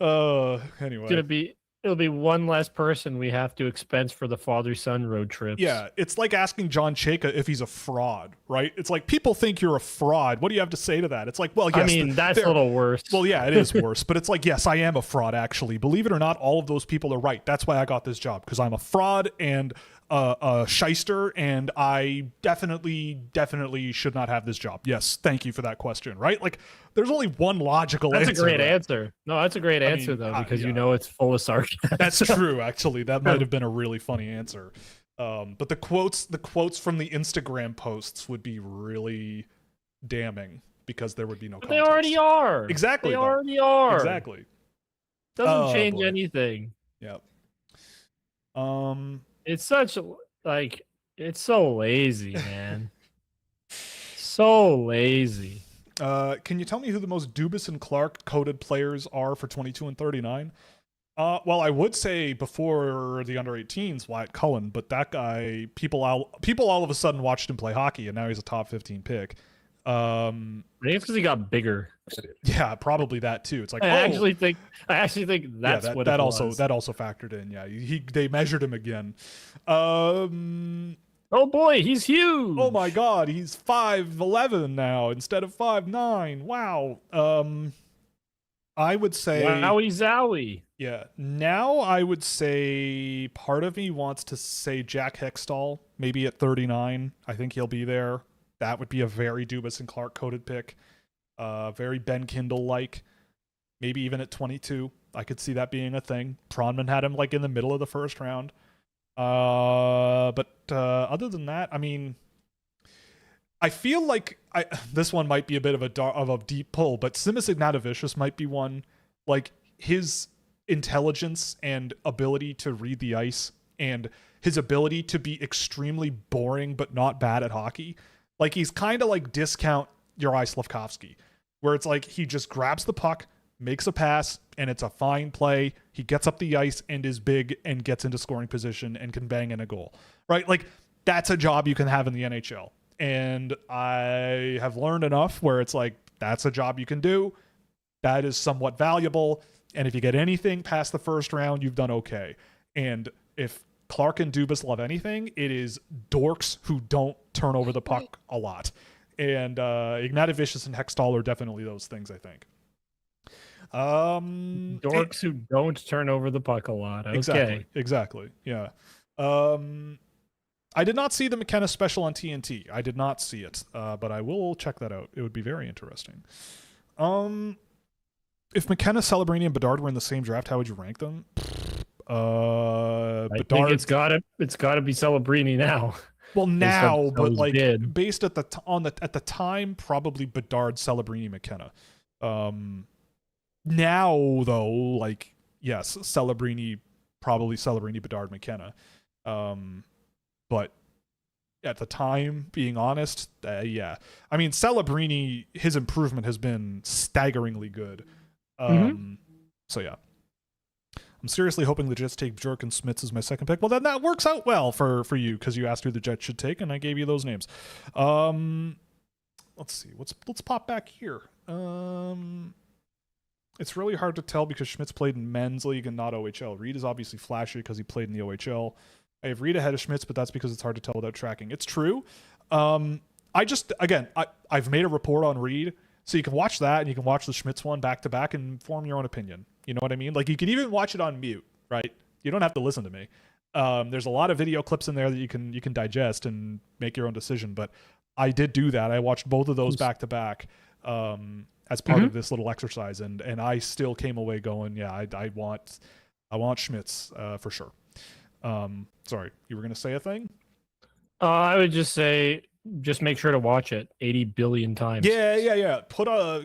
Anyway. It'll be one less person we have to expense for the father-son road trips. Yeah, it's like asking John Chayka if he's a fraud, right? It's like, people think you're a fraud. What do you have to say to that? It's like, well, yes. I mean, that's a little worse. Well, yeah, it is worse. But it's like, yes, I am a fraud, actually. Believe it or not, all of those people are right. That's why I got this job, because I'm a fraud and a shyster, and I definitely should not have this job. Yes, thank you for that question, right? Like, there's only one logical answer. That's a great answer. No, that's a great answer, though, because you know it's full of sarcasm. That's true, actually. That might have been a really funny answer. But the quotes from the Instagram posts would be really damning, because there would be no context. They already are. Exactly. They already are. Exactly. Doesn't change anything. Yep. It's such like, it's so lazy, man. So lazy. Can you tell me who the most Dubas and Clark coded players are for 22 and 39? Well, I would say before the under 18s, Wyatt Cullen, but that guy, people all of a sudden watched him play hockey, and now he's a top 15 pick. I think it's because he got bigger. Yeah, probably that too. It's like, I actually think that's what it was. That also factored in. Yeah, they measured him again. Oh boy, he's huge. Oh my God, he's 5'11" now instead of 5'9". Wow. I would say wowie zowie. Yeah. Now I would say part of me wants to say Jack Hextall, maybe at 39. I think he'll be there. That would be a very Dubas and Clark coded pick. Very Ben Kindle-like. Maybe even at 22. I could see that being a thing. Pronman had him like in the middle of the first round. But other than that, I mean, I feel like this one might be a bit of a deep pull, but Simas Ignatavicius might be one. Like, his intelligence and ability to read the ice and his ability to be extremely boring but not bad at hockey. Like, he's kind of like discount Juraj Slafkovsky, where it's like he just grabs the puck, makes a pass, and it's a fine play. He gets up the ice and is big and gets into scoring position and can bang in a goal, right? Like, that's a job you can have in the NHL. And I have learned enough where it's like, that's a job you can do. That is somewhat valuable. And if you get anything past the first round, you've done okay. And if Clark and Dubas love anything, it is dorks who don't turn over the puck a lot. And Ignatevicius and Hextall are definitely those things, I think. Dorks who don't turn over the puck a lot. Okay. Exactly. Yeah. I did not see the McKenna special on TNT. I did not see it, but I will check that out. It would be very interesting. If McKenna, Celebrini, and Bedard were in the same draft, how would you rank them? I think it's gotta be Celebrini now. Well, now, but like based at the time, probably Bedard, Celebrini, McKenna. Now though, like yes, Celebrini, Bedard, McKenna. But at the time, being honest, yeah. I mean, Celebrini, his improvement has been staggeringly good. So yeah. I'm seriously hoping the Jets take Bjork and Smits as my second pick. Well, then that works out well for you because you asked who the Jets should take, and I gave you those names. Let's see. Let's pop back here. It's really hard to tell because Schmitz played in men's league and not OHL. Reed is obviously flashy because he played in the OHL. I have Reed ahead of Schmitz, but that's because it's hard to tell without tracking. It's true. I've made a report on Reed, so you can watch that and you can watch the Schmitz one back to back and form your own opinion. You know what I mean? Like you can even watch it on mute, right? You don't have to listen to me. There's a lot of video clips in there that you can digest and make your own decision. But I did do that. I watched both of those back to back as part of this little exercise, and I still came away going, yeah, I want Schmitz for sure. Sorry, you were gonna say a thing? I would just say, just make sure to watch it 80 billion times. Yeah.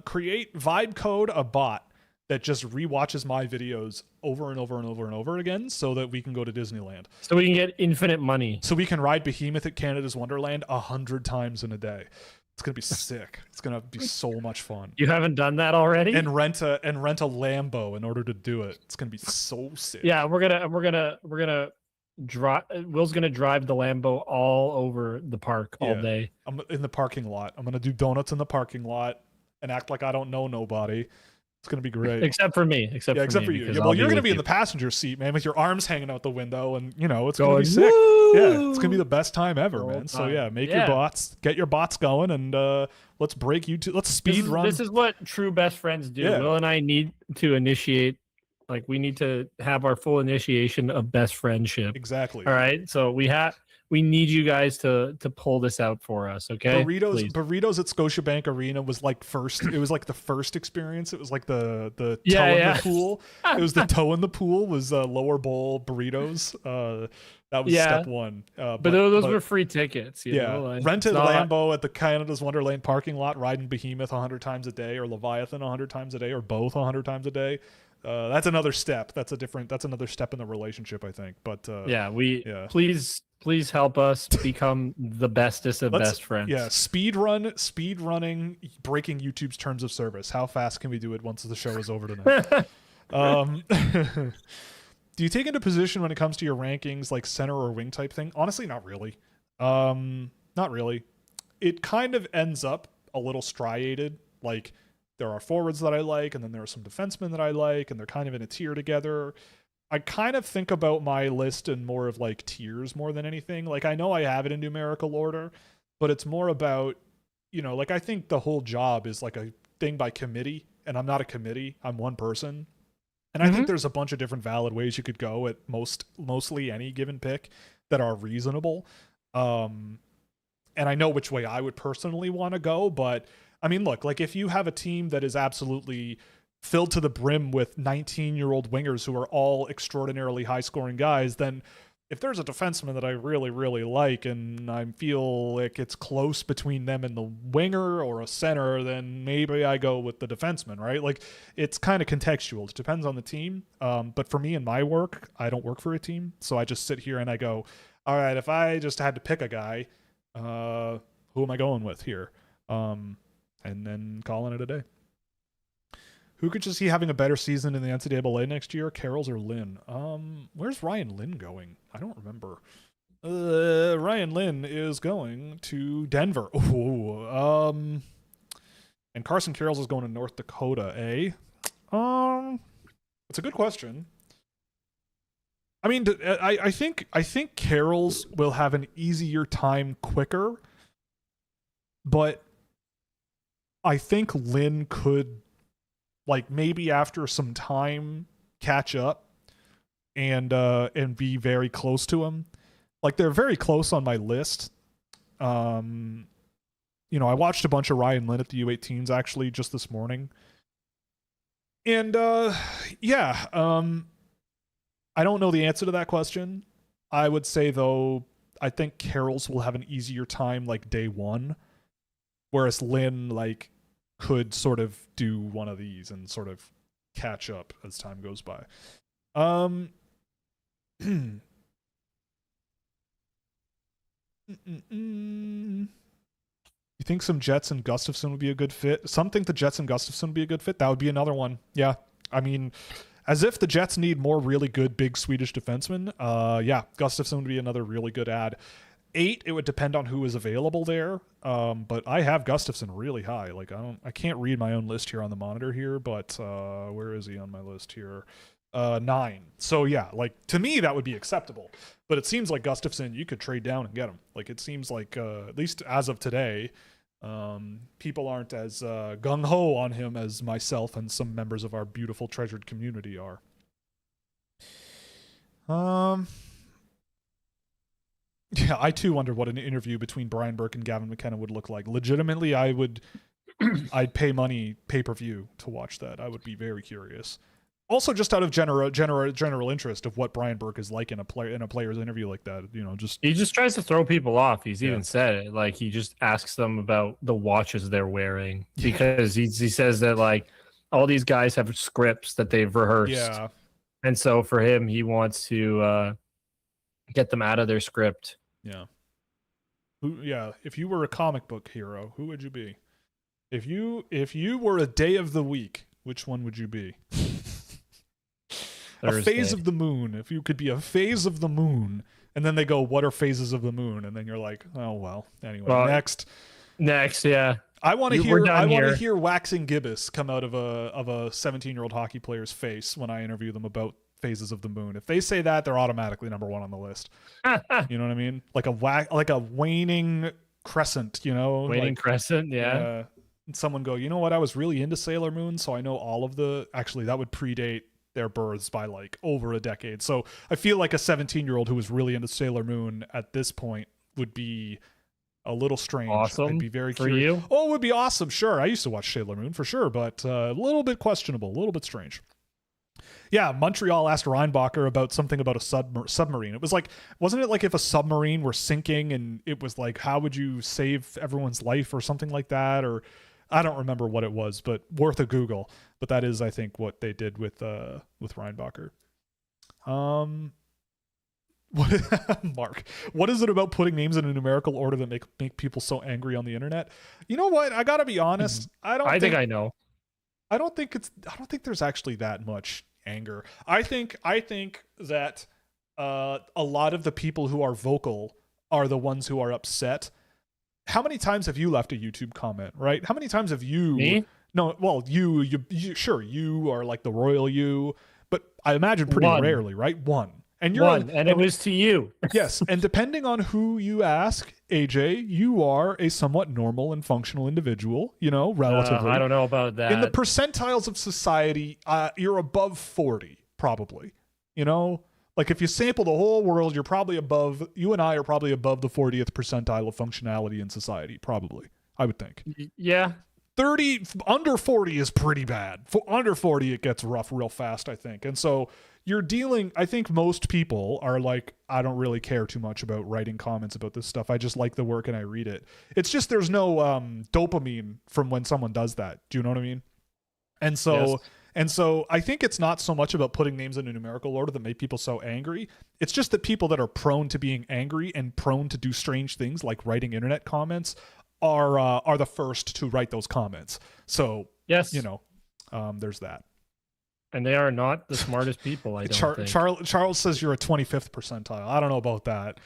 Create Vibe Code a bot that just rewatches my videos over and over and over and over again so that we can go to Disneyland. So we can get infinite money. So we can ride Behemoth at Canada's Wonderland 100 times in a day. It's gonna be sick. It's gonna be so much fun. You haven't done that already? And rent a Lambo in order to do it. It's gonna be so sick. Yeah, we're gonna drive. Will's gonna drive the Lambo all over the park all day. I'm in the parking lot. I'm gonna do donuts in the parking lot and act like I don't know nobody. It's gonna be great. Except for me. Except for you. Yeah, well, you're gonna be in the passenger seat, man, with your arms hanging out the window, and it's gonna be sick. Woo! Yeah, it's gonna be the best time ever, man. So yeah, get your bots going, and let's break YouTube. Let's speed run. This is what true best friends do. Yeah. Will and I need to initiate. Like we need to have our full initiation of best friendship. Exactly. All right. So we need you guys to pull this out for us, okay? Burritos at Scotiabank Arena was like first. It was like the first experience. It was like the toe in the pool. It was the toe in the pool was lower bowl burritos. That was step one. But those were free tickets. You know? Like, rented Lambo at the Canada's Wonderland parking lot, riding Behemoth 100 times a day, or Leviathan 100 times a day, or both 100 times a day. That's another step. That's another step in the relationship, I think. But please help us become the bestest of best friends. Yeah, speed running, breaking YouTube's terms of service. How fast can we do it once the show is over tonight? Do you take into position when it comes to your rankings, like center or wing type thing? Honestly, not really. Not really. It kind of ends up a little striated. Like there are forwards that I like, and then there are some defensemen that I like, and they're kind of in a tier together. I kind of think about my list in more of like tiers more than anything. Like I know I have it in numerical order, but it's more about, like I think the whole job is like a thing by committee, and I'm not a committee. I'm one person. And I think there's a bunch of different valid ways you could go at mostly any given pick that are reasonable. And I know which way I would personally want to go, but I mean, look, like if you have a team that is absolutely filled to the brim with 19-year-old wingers who are all extraordinarily high-scoring guys, then if there's a defenseman that I really, really like and I feel like it's close between them and the winger or a center, then maybe I go with the defenseman, right? Like it's kind of contextual. It depends on the team. But for me and my work, I don't work for a team. So I just sit here and I go, all right, if I just had to pick a guy, who am I going with here? And then calling it a day. Who could you see having a better season in the NCAA next year, Carroll's or Lynn? Where's Ryan Lynn going? I don't remember. Ryan Lynn is going to Denver. And Carson Carroll's is going to North Dakota, eh? It's a good question. I mean, I think Carroll's will have an easier time quicker, but I think Lynn could, like, maybe after some time catch up and be very close to him. Like, they're very close on my list. I watched a bunch of Ryan Lynn at the U18s actually just this morning. And I don't know the answer to that question. I would say, though, I think Carroll's will have an easier time, like, day one, whereas Lynn, like, could sort of do one of these and sort of catch up as time goes by. You think some Jets and Gustafsson would be a good fit? Some think the Jets and Gustafsson would be a good fit. That would be another one. Yeah. I mean, as if the Jets need more really good big Swedish defensemen. Gustafsson would be another really good ad. 8, it would depend on who is available there. But I have Gustafsson really high. Like, I can't read my own list here on the monitor here, but where is he on my list here? 9. So yeah, like, to me that would be acceptable. But it seems like Gustafsson, you could trade down and get him. Like, it seems like at least as of today, people aren't as gung-ho on him as myself and some members of our beautiful treasured community are. Yeah, I too wonder what an interview between Brian Burke and Gavin McKenna would look like. Legitimately, I'd pay money pay-per-view to watch that. I would be very curious. Also, just out of general interest of what Brian Burke is like in a player's interview like that, he just tries to throw people off. He's even said it, like, he just asks them about the watches they're wearing because he says that, like, all these guys have scripts that they've rehearsed, and so for him, he wants to get them out of their script. If you were a comic book hero, who would you be? If you were a day of the week, which one would you be? Thursday. A phase of the moon. If you could be a phase of the moon, and then they go, "What are phases of the moon?" And then you're like, "Oh well." Anyway, next, yeah. I want to hear waxing gibbous come out of a 17-year-old hockey player's face when I interview them about phases of the moon. If they say that, they're automatically number 1 on the list. You know what I mean? Like a waning crescent. Waning crescent. Yeah. And someone go, "You know what? I was really into Sailor Moon, so I know all of the." Actually, that would predate their births by like over a decade. So I feel like a 17-year-old who was really into Sailor Moon at this point would be a little strange. Awesome. I'd be very curious. Oh, it would be awesome. Sure. I used to watch Sailor Moon for sure, but a little bit questionable, a little bit strange. Yeah, Montreal asked Reinbacher about something about a submarine. It was like, wasn't it like if a submarine were sinking and it was like, how would you save everyone's life or something like that? Or I don't remember what it was, but worth a Google. But that is, I think, what they did with Reinbacher. Mark, what is it about putting names in a numerical order that make people so angry on the internet? You know what? I gotta be honest. I think I know. I don't think there's actually that much anger. I think that a lot of the people who are vocal are the ones who are upset. How many times have you left a YouTube comment, right? How many times have you? Me? No, well, you sure, you are like the royal you, but I imagine pretty rarely, right? One. And you're and it was to you. Yes, and depending on who you ask, AJ, you are a somewhat normal and functional individual, relatively. I don't know about that. In the percentiles of society, you're above 40, probably. Like if you sample the whole world, you and I are probably above the 40th percentile of functionality in society, probably, I would think. Yeah. 30, under 40 is pretty bad. Under 40, it gets rough real fast, I think. And so I think most people are like, I don't really care too much about writing comments about this stuff. I just like the work and I read it. It's just there's no dopamine from when someone does that. Do you know what I mean? And so... Yes. And so I think it's not so much about putting names in a numerical order that make people so angry. It's just that people that are prone to being angry and prone to do strange things like writing internet comments are the first to write those comments. So, yes, there's that. And they are not the smartest people, I don't think. Charles says you're a 25th percentile. I don't know about that.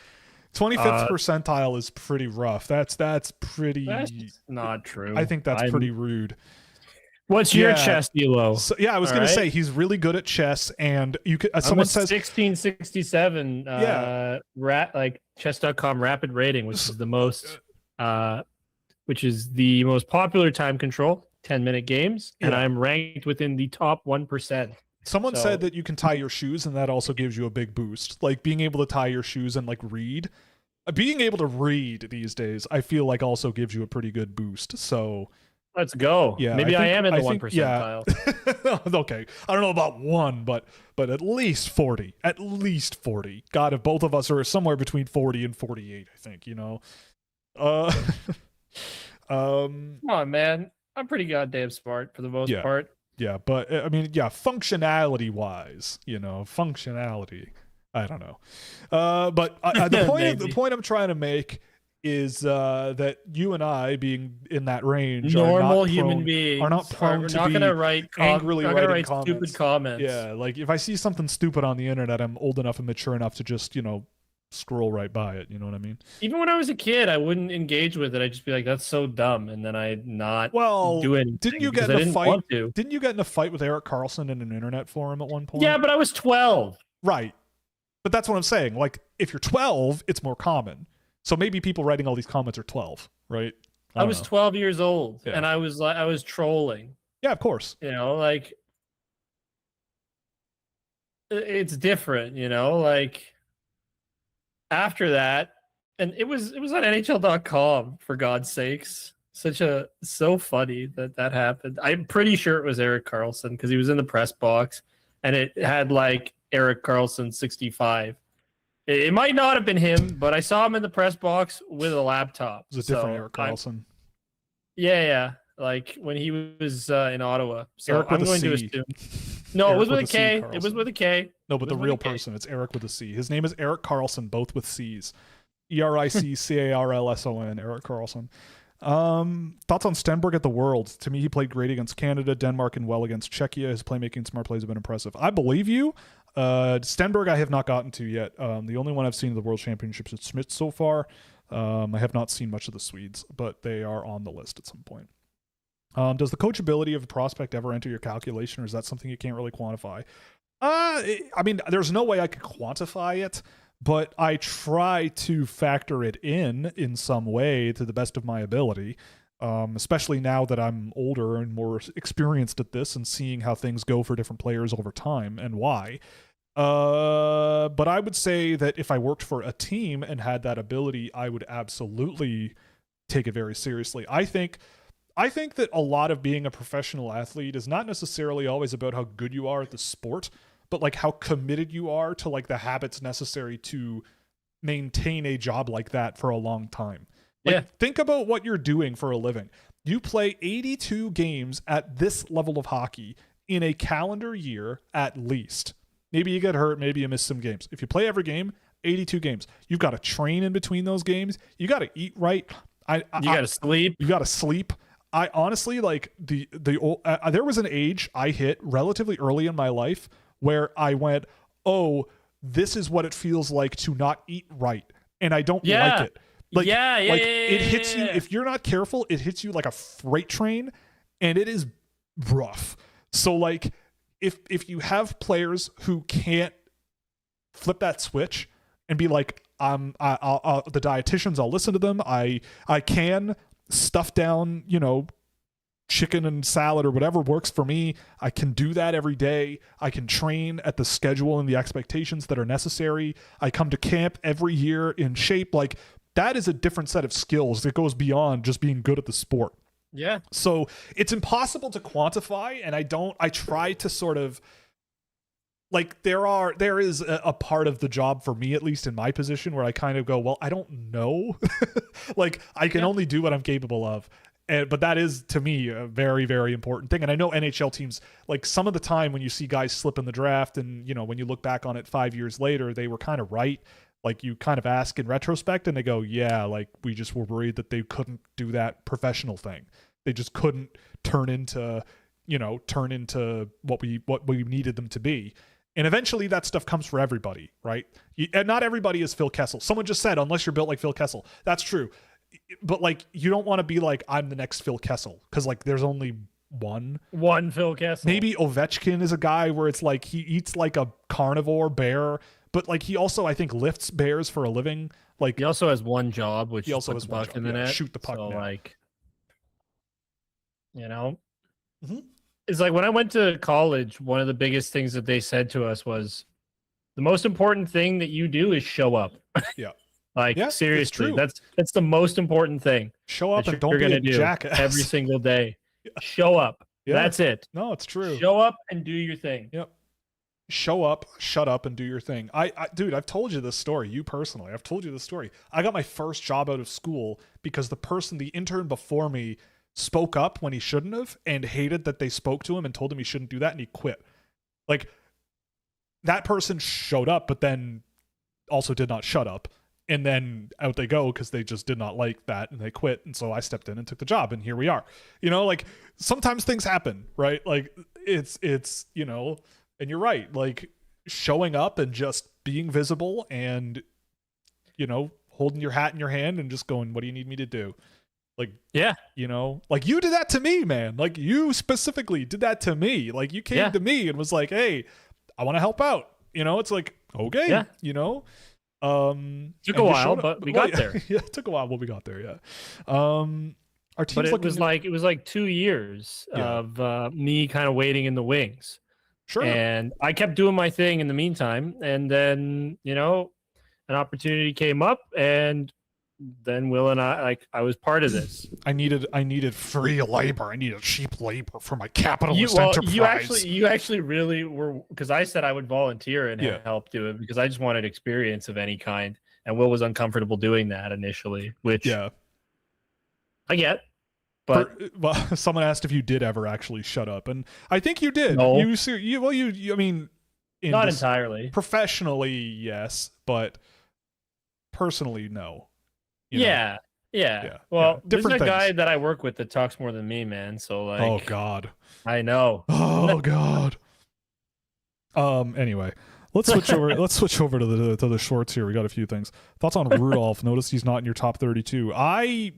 25th percentile is pretty rough. That's pretty... That's not true. I think that's pretty rude. What's your chess elo? So, yeah, I was going to say he's really good at chess, and you could. Someone says 1667. Like chess.com rapid rating, which is the most popular time control 10-minute games, and I'm ranked within the top 1%. Someone said that you can tie your shoes, and that also gives you a big boost. Like being able to tie your shoes and like read. Being able to read these days, I feel like also gives you a pretty good boost. So. Let's go. Yeah, maybe I am in the 1 percentile. Yeah. Okay. I don't know about 1, but at least 40. At least 40. God, if both of us are somewhere between 40 and 48, I think, Come on, man. I'm pretty goddamn smart for the most part. Yeah, but I mean, functionality wise, functionality. I don't know. But the point I'm trying to make is that you and I, being in that range, normal human beings, are not prone to be angrily writing stupid comments. Yeah, like if I see something stupid on the internet, I'm old enough and mature enough to just scroll right by it. You know what I mean? Even when I was a kid, I wouldn't engage with it. I'd just be like, "That's so dumb," and then I'd not do anything. Didn't you get in a fight? Didn't you get in a fight with Eric Carlson in an internet forum at one point? Yeah, but I was 12. Right, but that's what I'm saying. Like, if you're 12, it's more common. So maybe people writing all these comments are 12, right? I was 12 years old, and I was trolling. Yeah, of course. Like it's different. Like after that, and it was on NHL.com, for God's sakes. So funny that happened. I'm pretty sure it was Eric Carlson because he was in the press box, and it had like Eric Carlson 65. It might not have been him, but I saw him in the press box with a laptop. It was a different Eric Carlson. Yeah. Like when he was in Ottawa. So Eric with I'm going C. to assume. No, it was with a K. It was with a K. No, but the real person, it's Eric with a C. His name is Eric Carlson, both with C's. ERICCARLSON, Eric Carlson. Thoughts on Stenberg at the Worlds? To me, he played great against Canada, Denmark, and well against Czechia. His playmaking, smart plays have been impressive. I believe you. Stenberg I have not gotten to yet. The only one I've seen in the World Championships is Smith so far. I have not seen much of the Swedes, but they are on the list at some point. Does the coachability of a prospect ever enter your calculation, or is that something you can't really quantify? I mean, there's no way I could quantify it, but I try to factor it in some way to the best of my ability, especially now that I'm older and more experienced at this and seeing how things go for different players over time and why. But I would say that if I worked for a team and had that ability, I would absolutely take it very seriously. I think that a lot of being a professional athlete is not necessarily always about how good you are at the sport, but like how committed you are to like the habits necessary to maintain a job like that for a long time. Like, think about what you're doing for a living. You play 82 games at this level of hockey in a calendar year at least. Maybe you get hurt, maybe you miss some games. If you play every game, 82 games. You've got to train in between those games. You got to eat right. You got to sleep. You got to sleep. I honestly, like, there was an age I hit relatively early in my life where I went, oh, this is what it feels like to not eat right. And I don't like it. It hits you. If you're not careful, it hits you like a freight train, and it is rough. So like, if you have players who can't flip that switch and be like, the dietitians, I'll listen to them. I can stuff down, chicken and salad or whatever works for me. I can do that every day. I can train at the schedule and the expectations that are necessary. I come to camp every year in shape. Like, that is a different set of skills that goes beyond just being good at the sport. Yeah. So it's impossible to quantify, and I try to sort of, like, there is a part of the job for me, at least in my position, where I kind of go, well, I don't know. Like, I can only do what I'm capable of. But that is, to me, a very, very important thing. And I know NHL teams, like, some of the time when you see guys slip in the draft and, when you look back on it 5 years later, they were kind of right. Like, you kind of ask in retrospect and they go, yeah, like, we just were worried that they couldn't do that professional thing. They just couldn't turn into what we needed them to be. And eventually that stuff comes for everybody, right? And not everybody is Phil Kessel. Someone just said, unless you're built like Phil Kessel. That's true. But like, you don't want to be like, I'm the next Phil Kessel, because like there's only one Phil Kessel. Maybe Ovechkin is a guy where it's like he eats like a carnivore bear, but like he also, I think, lifts bears for a living. Like he also has one job, which he also has put the puck in the net. Shoot the puck. So like, mm-hmm. It's like when I went to college, one of the biggest things that they said to us was the most important thing that you do is show up. Yeah. Like seriously, that's the most important thing. Show up and don't be a jackass every single day. Yeah. Show up. Yeah. That's it. No, it's true. Show up and do your thing. Yep. Show up, shut up, and do your thing. Dude, I've told you this story. You personally, I've told you this story. I got my first job out of school because the intern before me, spoke up when he shouldn't have and hated that they spoke to him and told him he shouldn't do that, and he quit. Like, that person showed up, but then also did not shut up. And then out they go because they just did not like that and they quit. And so I stepped in and took the job, and here we are. Like sometimes things happen, right? Like it's and you're right. Like showing up and just being visible and, holding your hat in your hand and just going, what do you need me to do? Like, yeah, like you did that to me, man. Like you specifically did that to me. Like you came to me and was like, hey, I want to help out. It's like, okay, took a while, but we got there. Yeah, it took a while, but we got there. Yeah. Our team's but it was like 2 years of me kind of waiting in the wings. Sure. And I kept doing my thing in the meantime, and then an opportunity came up, and then Will and I was part of this. I needed free labor. I needed cheap labor for my capitalist enterprise. You actually really were, because I said I would volunteer and help do it because I just wanted experience of any kind. And Will was uncomfortable doing that initially, which I get. But someone asked if you did ever actually shut up, and I think you did. No. I mean, not entirely. Professionally, yes, but personally, no. Yeah. Well, there's a guy that I work with that talks more than me, man. So like, oh God, I know. Oh God. Anyway, let's switch over. Let's switch over to the shorts here. We got a few things. Thoughts on Rudolph? Notice he's not in your top 32. I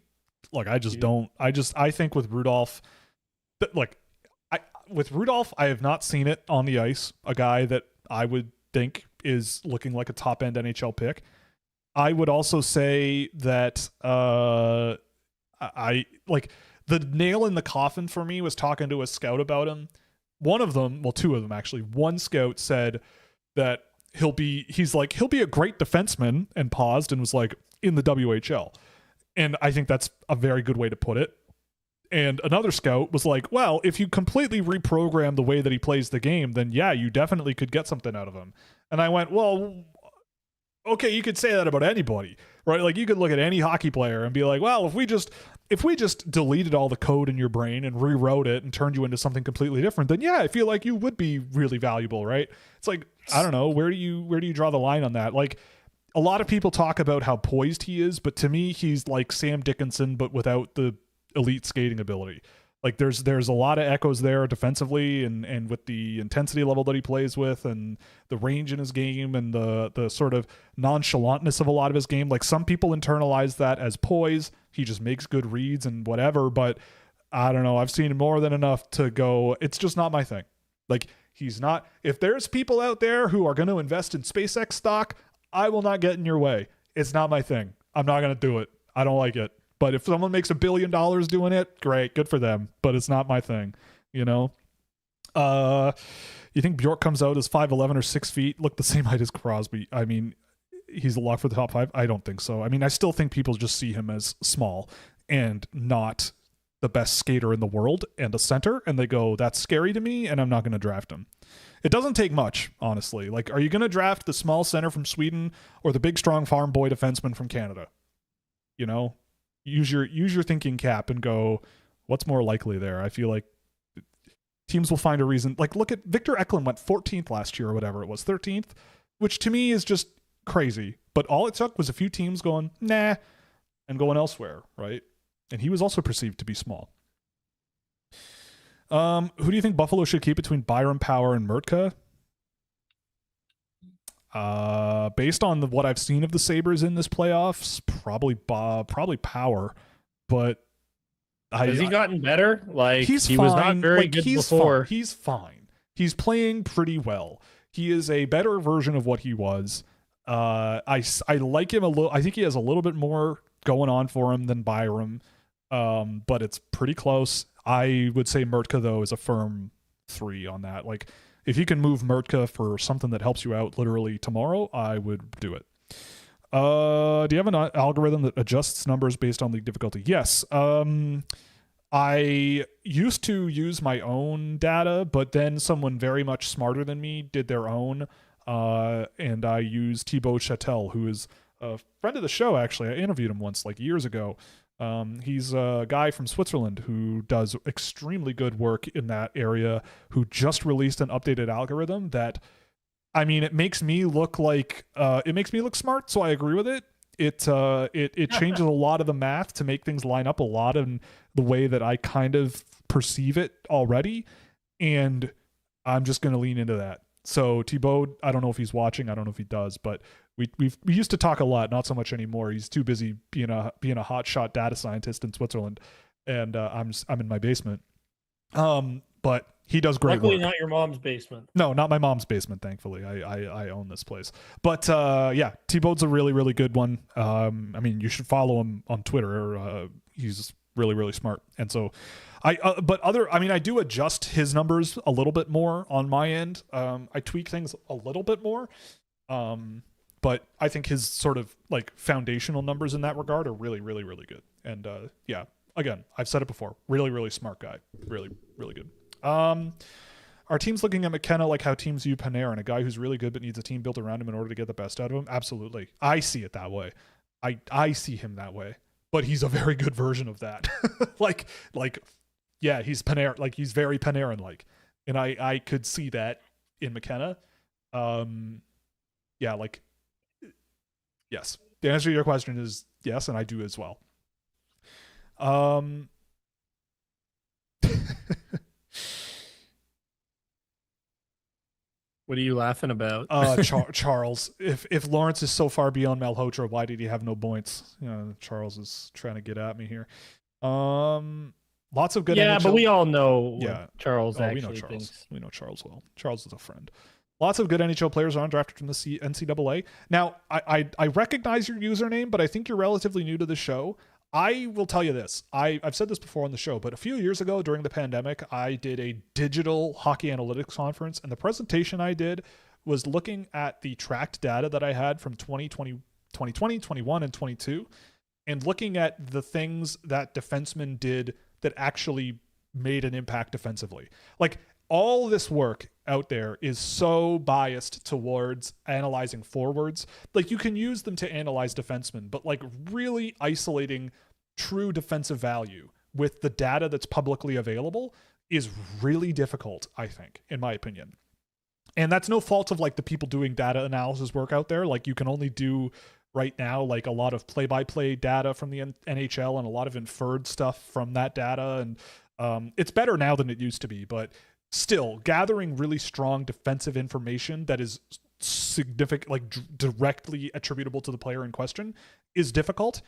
think with Rudolph, with Rudolph, I have not seen it on the ice. A guy that I would think is looking like a top end NHL pick. I would also say that I like the nail in the coffin for me was talking to a scout about him. One of them, well, two of them actually. One scout said that he'll be a great defenseman, and paused and was like, in the WHL. And I think that's a very good way to put it. And another scout was like, well, if you completely reprogram the way that he plays the game, then yeah, you definitely could get something out of him. And I went, well, okay, you could say that about anybody, right? Like you could look at any hockey player and be like, well, if we just deleted all the code in your brain and rewrote it and turned you into something completely different, then yeah, I feel like you would be really valuable, right? It's like, I don't know, where do you draw the line on that? Like a lot of people talk about how poised he is, but to me, he's like Sam Dickinson, but without the elite skating ability. Like there's a lot of echoes there defensively and with the intensity level that he plays with and the range in his game and the sort of nonchalantness of a lot of his game. Like some people internalize that as poise. He just makes good reads and whatever, but I don't know. I've seen more than enough to go, it's just not my thing. Like he's not, if there's people out there who are going to invest in SpaceX stock, I will not get in your way. It's not my thing. I'm not going to do it. I don't like it. But if someone makes $1 billion doing it, great, good for them. But it's not my thing, You think Bjork comes out as 5'11" or 6 feet, look the same height as Crosby? I mean, he's a lock for the top 5? I don't think so. I mean, I still think people just see him as small and not the best skater in the world and a center, and they go, that's scary to me, and I'm not going to draft him. It doesn't take much, honestly. Like, are you going to draft the small center from Sweden or the big, strong farm boy defenseman from Canada? Use your thinking cap and go, what's more likely there? I feel like teams will find a reason. Like, look at Victor Eklund went 14th last year or whatever it was, 13th, which to me is just crazy. But all it took was a few teams going, nah, and going elsewhere, right? And he was also perceived to be small. Who do you think Buffalo should keep between Byram Power and Murtka? Based on what I've seen of the Sabres in this playoffs, probably Power, but Has he gotten better? Like, he fine. Was not very good before. He's fine. He's playing pretty well. He is a better version of what he was. I like him a little. I think he has a little bit more going on for him than Byram, but it's pretty close. I would say Murtka, though, is a firm 3 on that. Like, if you can move Murtka for something that helps you out literally tomorrow, I would do it. Do you have an algorithm that adjusts numbers based on league difficulty? Yes. I used to use my own data, but then someone very much smarter than me did their own. And I used PWHL, who is a friend of the show, actually. I interviewed him once, like years ago. He's a guy from Switzerland who does extremely good work in that area, who just released an updated algorithm that, I mean, it makes me look like, it makes me look smart, so I agree with it. It changes a lot of the math to make things line up a lot in the way that I kind of perceive it already, and I'm just going to lean into that. So Thibaut, I don't know if he's watching, I don't know if he does, but we used to talk a lot, not so much anymore. He's too busy being a hotshot data scientist in Switzerland, and I'm in my basement. But he does great Luckily work. Not your mom's basement. No, not my mom's basement, thankfully. I own this place. But yeah, Thibaut's a really, really good one. I mean, you should follow him on Twitter. He's really, really smart. And so I do adjust his numbers a little bit more on my end. I tweak things a little bit more. But I think his sort of like foundational numbers in that regard are really, really, really good. And yeah, again, I've said it before, really, really smart guy. Really, really good. Are teams looking at McKenna like how teams view Panarin, a guy who's really good but needs a team built around him in order to get the best out of him? Absolutely. I see it that way. I see him that way. But he's a very good version of that. like yeah, he's Panarin, like he's very Panarin-like. And I could see that in McKenna. Yeah, like yes. The answer to your question is yes, and I do as well. What are you laughing about? Charles. If Lawrence is so far beyond Malhotra, why did he have no points? You know, Charles is trying to get at me here. Lots of good. Yeah, NHL... but we all know. Yeah, Charles. We know Charles. Thinks. We know Charles well. Charles is a friend. Lots of good NHL players are undrafted from the NCAA. Now, I recognize your username, but I think you're relatively new to the show. I will tell you this. I've said this before on the show, but a few years ago during the pandemic, I did a digital hockey analytics conference, and the presentation I did was looking at the tracked data that I had from 2020, 21, and 22, and looking at the things that defensemen did that actually made an impact defensively. Like, all this work out there is so biased towards analyzing forwards. Like, you can use them to analyze defensemen, but like really isolating true defensive value with the data that's publicly available is really difficult, I think, in my opinion. And that's no fault of like the people doing data analysis work out there. Like, you can only do right now like a lot of play-by-play data from the NHL and a lot of inferred stuff from that data. And it's better now than it used to be, but still, gathering really strong defensive information that is significant, like directly attributable to the player in question, is difficult.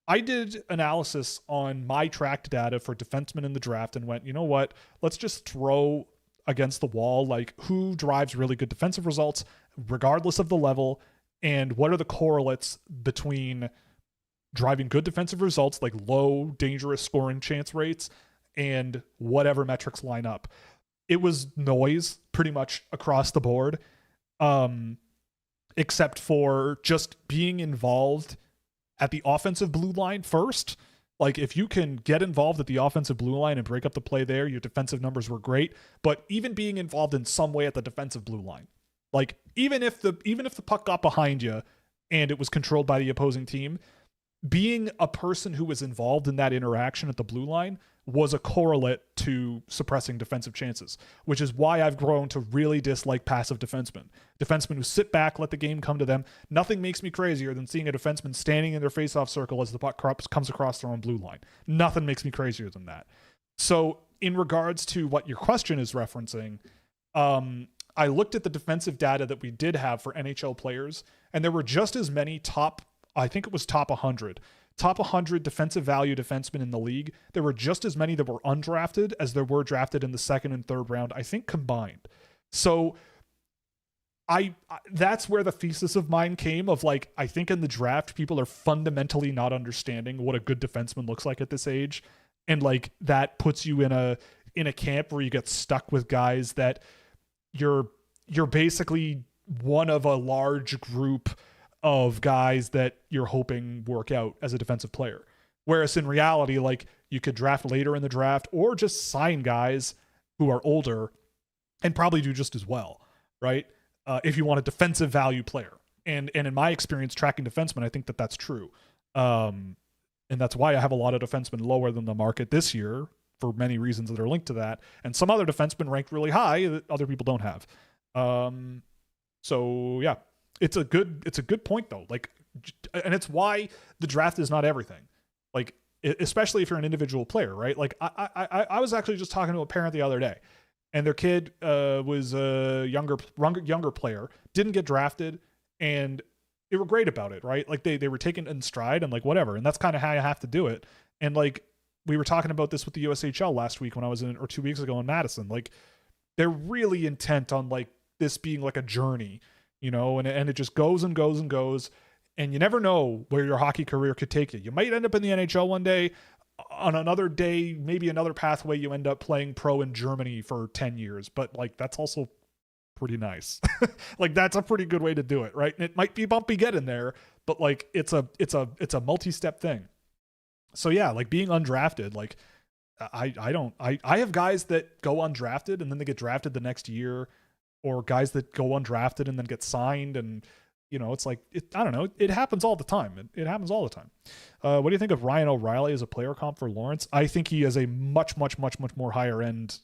I did analysis on my tracked data for defensemen in the draft and went, you know what? Let's just throw against the wall, like, who drives really good defensive results, regardless of the level, and what are the correlates between driving good defensive results, like low, dangerous scoring chance rates, and whatever metrics line up. It was noise pretty much across the board, except for just being involved at the offensive blue line first. Like, if you can get involved at the offensive blue line and break up the play there, your defensive numbers were great. But even being involved in some way at the defensive blue line, like even if the puck got behind you and it was controlled by the opposing team, being a person who was involved in that interaction at the blue line was a correlate to suppressing defensive chances, which is why I've grown to really dislike passive defensemen. Defensemen who sit back, let the game come to them. Nothing makes me crazier than seeing a defenseman standing in their faceoff circle as the puck comes across their own blue line. Nothing makes me crazier than that. So in regards to what your question is referencing, I looked at the defensive data that we did have for NHL players, and there were just as many top 100 top 100 defensive value defensemen in the league, there were just as many that were undrafted as there were drafted in the second and third round, I think combined. So that's where the thesis of mine came of like, I think in the draft, people are fundamentally not understanding what a good defenseman looks like at this age. And like, that puts you in a camp where you get stuck with guys that you're basically one of a large group of guys that you're hoping work out as a defensive player. Whereas in reality, like, you could draft later in the draft or just sign guys who are older and probably do just as well, right? If you want a defensive value player. And in my experience tracking defensemen, I think that that's true. And that's why I have a lot of defensemen lower than the market this year for many reasons that are linked to that. And some other defensemen ranked really high that other people don't have. So yeah, it's a good point though. Like, and it's why the draft is not everything. Like, especially if you're an individual player, right? Like I was actually just talking to a parent the other day, and their kid was a younger player, didn't get drafted, and they were great about it, right? Like they were taken in stride and like whatever, and that's kind of how you have to do it. And like, we were talking about this with the USHL last week when I was or 2 weeks ago in Madison. Like, they're really intent on like this being like a journey, you know, and it just goes and goes and goes, and you never know where your hockey career could take you. You might end up in the NHL one day. On another day, maybe another pathway, you end up playing pro in Germany for 10 years, but like, that's also pretty nice. Like, that's a pretty good way to do it, right? And it might be bumpy getting there, but like, it's a multi-step thing. So yeah, like, being undrafted, like, I have guys that go undrafted and then they get drafted the next year, or guys that go undrafted and then get signed. And, you know, it's like, I don't know. It happens all the time. It happens all the time. What do you think of Ryan O'Reilly as a player comp for Lawrence? I think he is a much more higher end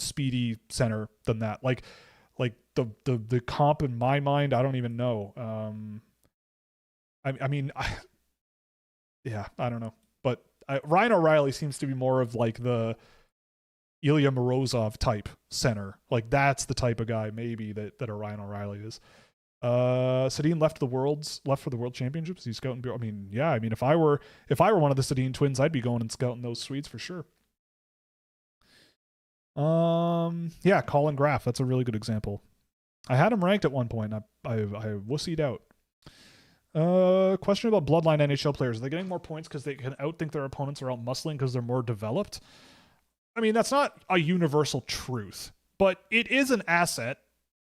speedy center than that. Like the comp in my mind, I don't even know. I mean, yeah, I don't know. But Ryan O'Reilly seems to be more of like the Ilya Morozov type center. Like, that's the type of guy maybe that a Ryan O'Reilly is. Sedin left for the World Championships. He's scouting. I mean, yeah. I mean, if I were one of the Sedin twins, I'd be going and scouting those Swedes for sure. Yeah, Colin Graff. That's a really good example. I had him ranked at one point. I wussied out. Question about Bloodline NHL players. Are they getting more points because they can outthink their opponents or out muscling because they're more developed? I mean, that's not a universal truth, but it is an asset.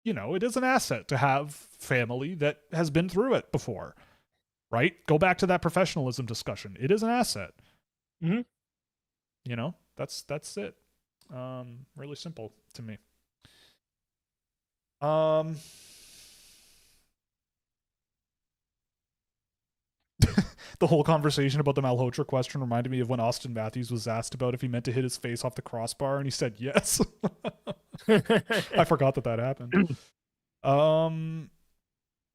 You know, it is an asset to have family that has been through it before, right? Go back to that professionalism discussion. It is an asset. Mm-hmm. You know, that's it. Really simple to me. The whole conversation about the Malhotra question reminded me of when Austin Matthews was asked about if he meant to hit his face off the crossbar, and he said yes. I forgot that happened.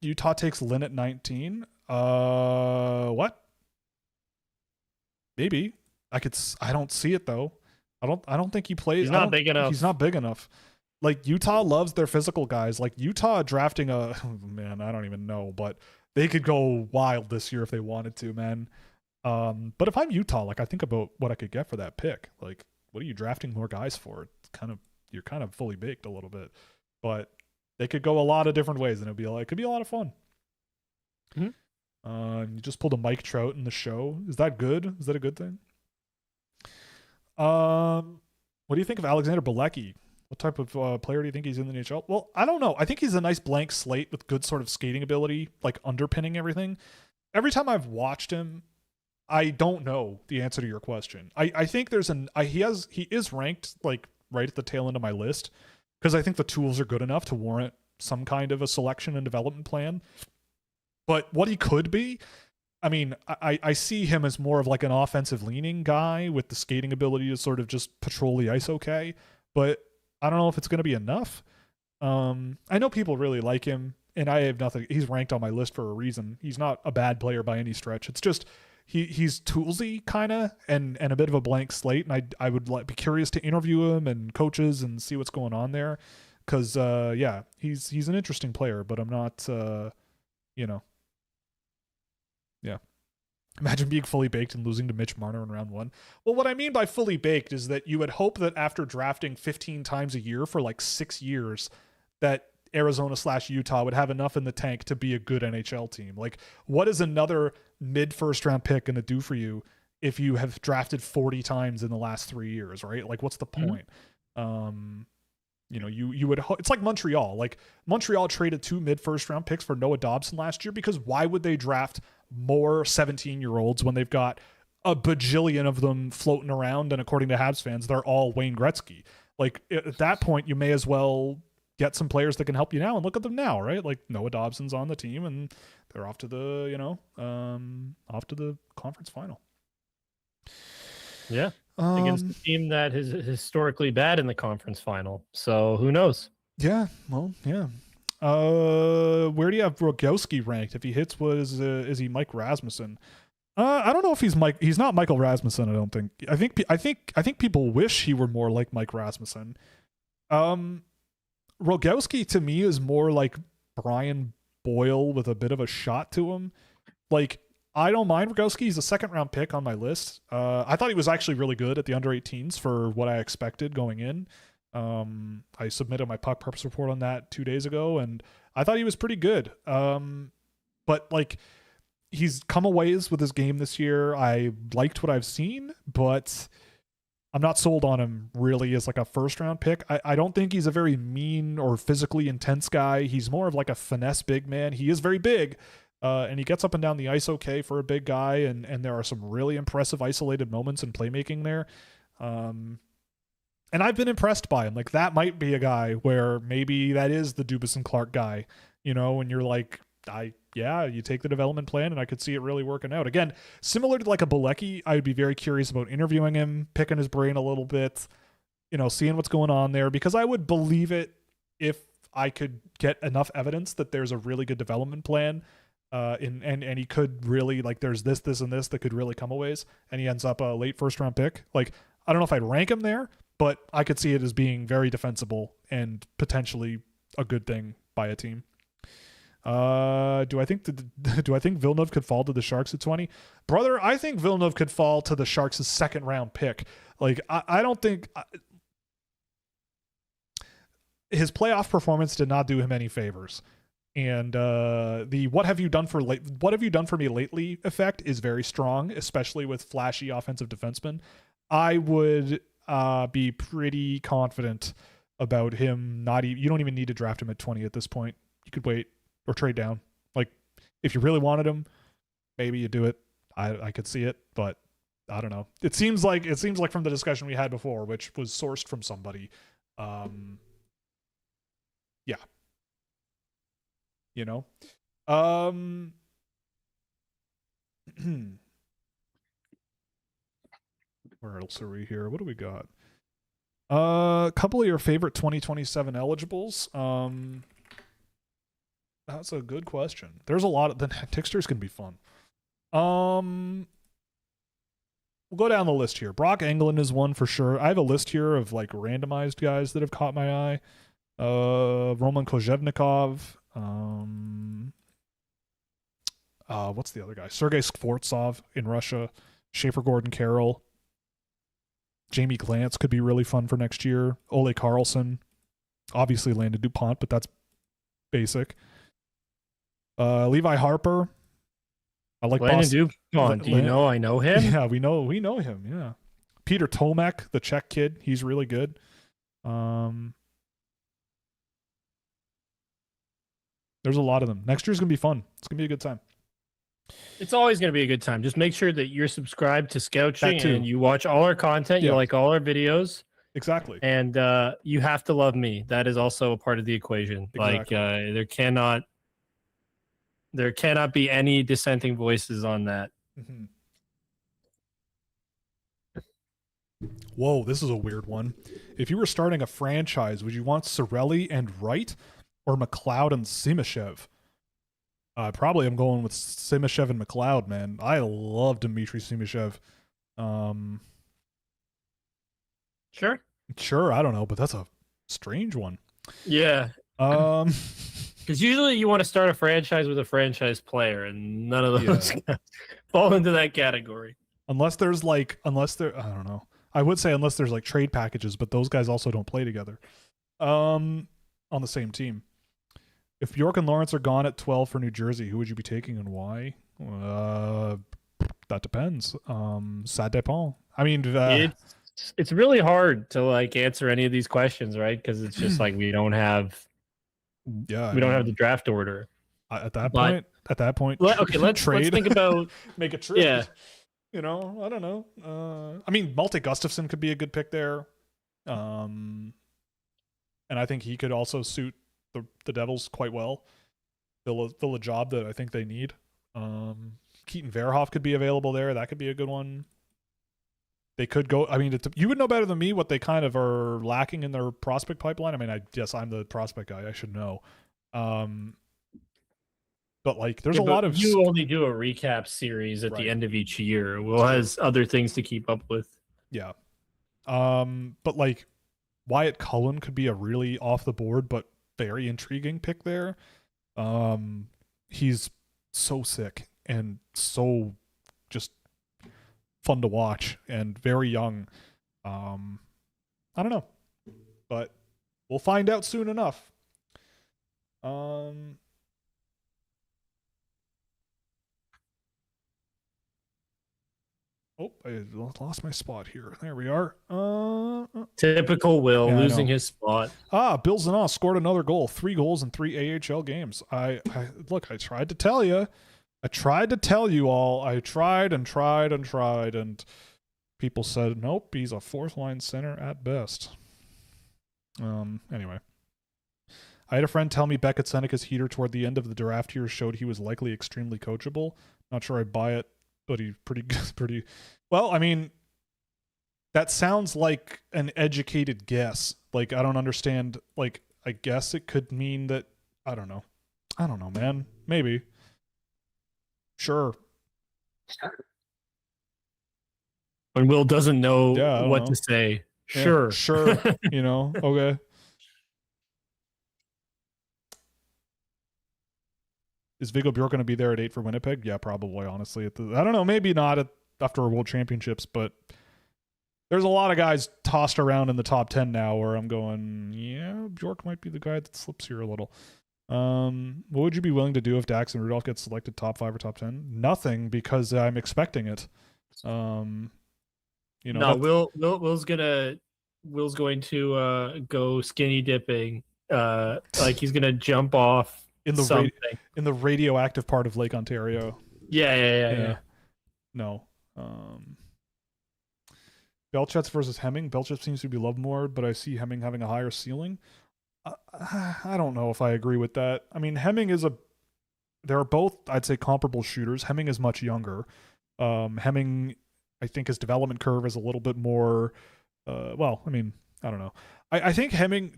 Utah takes Lynn at 19. What? Maybe. I don't see it though. I don't think he plays. He's not big enough. He's not big enough. Like, Utah loves their physical guys. Like, Utah drafting I don't even know, but they could go wild this year if they wanted to, man. But if I'm Utah, like, I think about what I could get for that pick. Like, what are you drafting more guys for? You're kind of fully baked a little bit, but they could go a lot of different ways, and it could be a lot of fun. Mm-hmm. You just pulled a Mike Trout in the show. Is that good? Is that a good thing? What do you think of Alexander Bilecki? What type of player do you think he's in the NHL? Well, I don't know. I think he's a nice blank slate with good sort of skating ability, like underpinning everything. Every time I've watched him, I don't know the answer to your question. I think he is ranked like right at the tail end of my list because I think the tools are good enough to warrant some kind of a selection and development plan. But what he could be, I mean, I see him as more of like an offensive leaning guy with the skating ability to sort of just patrol the ice okay. But I don't know if it's going to be enough. I know people really like him, and I have nothing. He's ranked on my list for a reason. He's not a bad player by any stretch. It's just he's toolsy kind of and a bit of a blank slate, and I would be curious to interview him and coaches and see what's going on there because yeah, he's an interesting player, but I'm not you know. Yeah. Imagine being fully baked and losing to Mitch Marner in round 1. Well, what I mean by fully baked is that you would hope that after drafting 15 times a year for like 6 years, that Arizona/Utah would have enough in the tank to be a good NHL team. Like, what is another mid-first round pick going to do for you if you have drafted 40 times in the last 3 years, right? Like, what's the point? You would it's like Montreal. Like, Montreal traded 2 mid-first round picks for Noah Dobson last year because why would they draft more 17-year-olds when they've got a bajillion of them floating around, and according to Habs fans, they're all Wayne Gretzky. Like, at that point, you may as well get some players that can help you now, and look at them now, right? Like, Noah Dobson's on the team, and they're off to the, off to the conference final. Yeah. Against a team that is historically bad in the conference final. So who knows? Yeah. Well, yeah. Where do you have Rogowski ranked? If he hits, is he Mike Rasmussen? I don't know if he's Mike. He's not Michael Rasmussen. I don't think. I think people wish he were more like Mike Rasmussen. Rogowski to me is more like Brian Boyle with a bit of a shot to him. Like, I don't mind Rogowski. He's a second-round pick on my list. I thought he was actually really good at the under-18s for what I expected going in. I submitted my puck purpose report on that 2 days ago, and I thought he was pretty good. But like, he's come a ways with his game this year. I liked what I've seen, but I'm not sold on him really as like a first-round pick. I don't think he's a very mean or physically intense guy. He's more of like a finesse big man. He is very big. And he gets up and down the ice okay for a big guy, and there are some really impressive isolated moments in playmaking there. And I've been impressed by him. Like, that might be a guy where maybe that is the Dubas and Clark guy, and you're like, you take the development plan, and I could see it really working out. Again, similar to like a Bilecki, I would be very curious about interviewing him, picking his brain a little bit, seeing what's going on there, because I would believe it if I could get enough evidence that there's a really good development plan. And he could really, like, there's this and this that could really come a ways, and he ends up a late first round pick. Like, I don't know if I'd rank him there, but I could see it as being very defensible and potentially a good thing by a team. Do I think Villeneuve could fall to the Sharks at 20? Brother, I think Villeneuve could fall to the Sharks' second round pick. Like, I don't think his playoff performance did not do him any favors. And the what have you done for me lately effect is very strong, especially with flashy offensive defensemen. I would be pretty confident about him. You don't even need to draft him at 20 at this point. You could wait or trade down. Like, if you really wanted him, maybe you do it. I could see it, but I don't know. It seems like from the discussion we had before, which was sourced from somebody. Yeah. Where else are we here? What do we got? A couple of your favorite 2027 eligibles. That's a good question. There's a lot of the Tixters can be fun. We'll go down the list here. Brock Engelland is one for sure. I have a list here of like randomized guys that have caught my eye. Roman Kozhevnikov. What's the other guy? Sergei Skvortsov in Russia. Schaefer Gordon Carroll. Jamie Glantz could be really fun for next year. Ole Carlson. Obviously Landon DuPont, but that's basic. Levi Harper. I like Landon DuPont. Do you know I know him? Yeah, we know him, yeah. Peter Tomek, the Czech kid. He's really good. There's a lot of them. Next year's going to be fun. It's going to be a good time. It's always going to be a good time. Just make sure that you're subscribed to Scouching and you watch all our content. You like all our videos. Exactly. And you have to love me. That is also a part of the equation. Exactly. Like there cannot be any dissenting voices on that. Mm-hmm. Whoa, this is a weird one. If you were starting a franchise, would you want Cirelli and Wright or McLeod and Simashev? Probably I'm going with Simashev and McLeod, man. I love Dmitry Simashev. Sure, I don't know, but that's a strange one. Yeah. Because usually you want to start a franchise with a franchise player, and none of those fall into that category. Unless there, I don't know. I would say unless there's like trade packages, but those guys also don't play together on the same team. If Bjork and Lawrence are gone at 12 for New Jersey, who would you be taking and why? That depends. Ça dépend. I mean, it's really hard to like answer any of these questions, right? Because it's just like we don't have the draft order. At that point, let's think about make a trade. Yeah. I don't know. I mean, Malte Gustafsson could be a good pick there. And I think he could also suit the Devils quite well. Fill a job that I think they need. Keaton Verhoff could be available there. That could be a good one. They could go. I mean, you would know better than me what they kind of are lacking in their prospect pipeline. I mean, I guess I'm the prospect guy. I should know. But like, there's a lot of. You only do a recap series at the end of each year. Will has other things to keep up with. Yeah. But like, Wyatt Cullen could be a really off the board but very intriguing pick there. He's so sick and so just fun to watch and very young. I don't know, but we'll find out soon enough. Oh, I lost my spot here. There we are. Typical Will, losing his spot. Bill Zanoff scored another goal. 3 goals in 3 AHL games. I tried to tell you. I tried to tell you all. I tried and tried and tried, and people said, nope, he's a fourth-line center at best. Anyway. I had a friend tell me Beckett Seneca's heater toward the end of the draft year showed he was likely extremely coachable. Not sure I buy it, but he's pretty well. I mean, that sounds like an educated guess. Like, I don't understand. Like, I guess it could mean that, I don't know, man. Maybe. Sure. When Will doesn't know what to say. Yeah, sure. Okay. Is Viggo Bjork going to be there at 8 for Winnipeg? Yeah, probably, honestly. I don't know, maybe not after World Championships, but there's a lot of guys tossed around in the top 10 now where I'm going, yeah, Bjork might be the guy that slips here a little. What would you be willing to do if Dax and Rudolph get selected top 5 or top 10? Nothing, because I'm expecting it. Will's going to go skinny dipping. Like he's going to jump off in the radioactive part of Lake Ontario. Yeah. No. Belchetz versus Hemming. Belchetz seems to be loved more, but I see Hemming having a higher ceiling. I don't know if I agree with that. I mean, Hemming they're both, I'd say, comparable shooters. Hemming is much younger. Hemming, I think his development curve is a little bit more, I don't know. I think Hemming,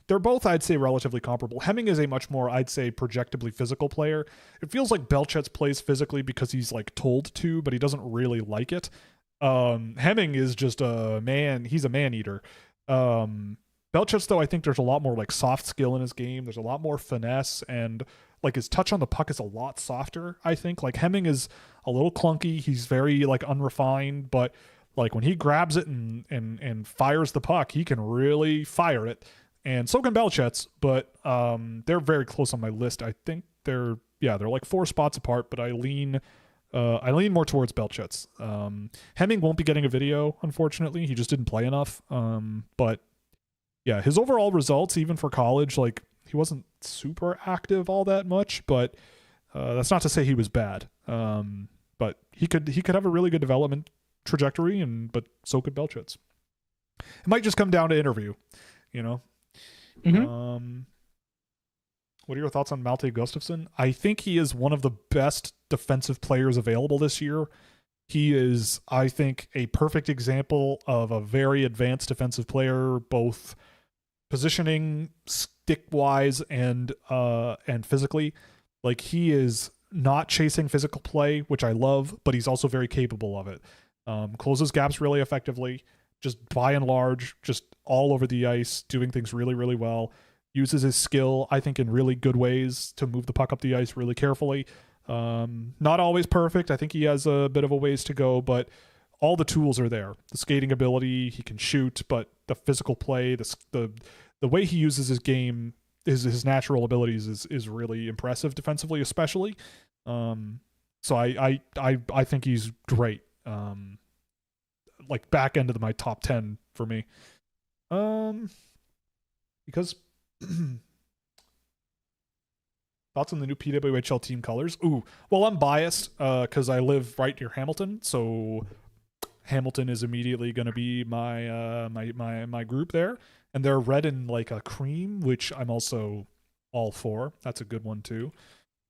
they're both, I'd say, relatively comparable. Hemming is a much more, I'd say, projectably physical player. It feels like Belchetz plays physically because he's like told to, but he doesn't really like it. Hemming is just a man. He's a man eater. Belchetz, though, I think there's a lot more like soft skill in his game. There's a lot more finesse, and like his touch on the puck is a lot softer, I think. Like Hemming is a little clunky. He's very like unrefined, but like when he grabs it and fires the puck, he can really fire it. And so can Belchetz, but they're very close on my list. I think they're like 4 spots apart, but I lean more towards Belchetz. Hemming won't be getting a video, unfortunately. He just didn't play enough. But yeah, his overall results, even for college, like he wasn't super active all that much, but that's not to say he was bad. But he could have a really good development trajectory, but so could Belchetz. It might just come down to interview, Mm-hmm. What are your thoughts on Malte Gustafsson? I think he is one of the best defensive players available this year. He is, I think, a perfect example of a very advanced defensive player, both positioning, stick-wise, and physically. Like, he is not chasing physical play, which I love, but he's also very capable of it. Closes gaps really effectively. Just by and large, just all over the ice, doing things really, really well. uses his skill, I think, in really good ways to move the puck up the ice really carefully. Not always perfect. I think he has a bit of a ways to go, but all the tools are there. The skating ability, he can shoot, but the physical play, the way he uses his game, his natural abilities is really impressive defensively, especially. So I think he's great. Like back end of my top 10 for me. Because thoughts on the new PWHL team colors? Ooh, well, I'm biased because I live right near Hamilton, so Hamilton is immediately going to be my group there, and they're red and like a cream, which I'm also all for. That's a good one too.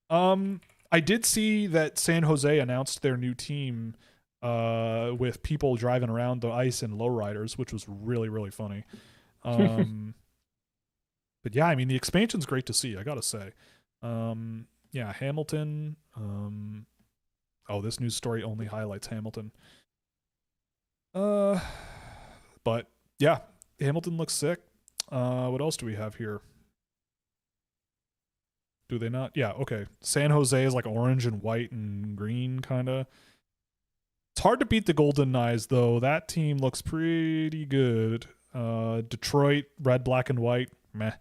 I did see that San Jose announced their new team with people driving around the ice in lowriders, which was really, really funny. But yeah, I mean, the expansion's great to see, I gotta say. Yeah, Hamilton. Oh, this news story only highlights Hamilton. But yeah, Hamilton looks sick. What else do we have here? Do they not? Yeah, okay. San Jose is like orange and white and green, kind of. It's hard to beat the Golden Knights, though. That team looks pretty good. Detroit, red, black, and white. Meh.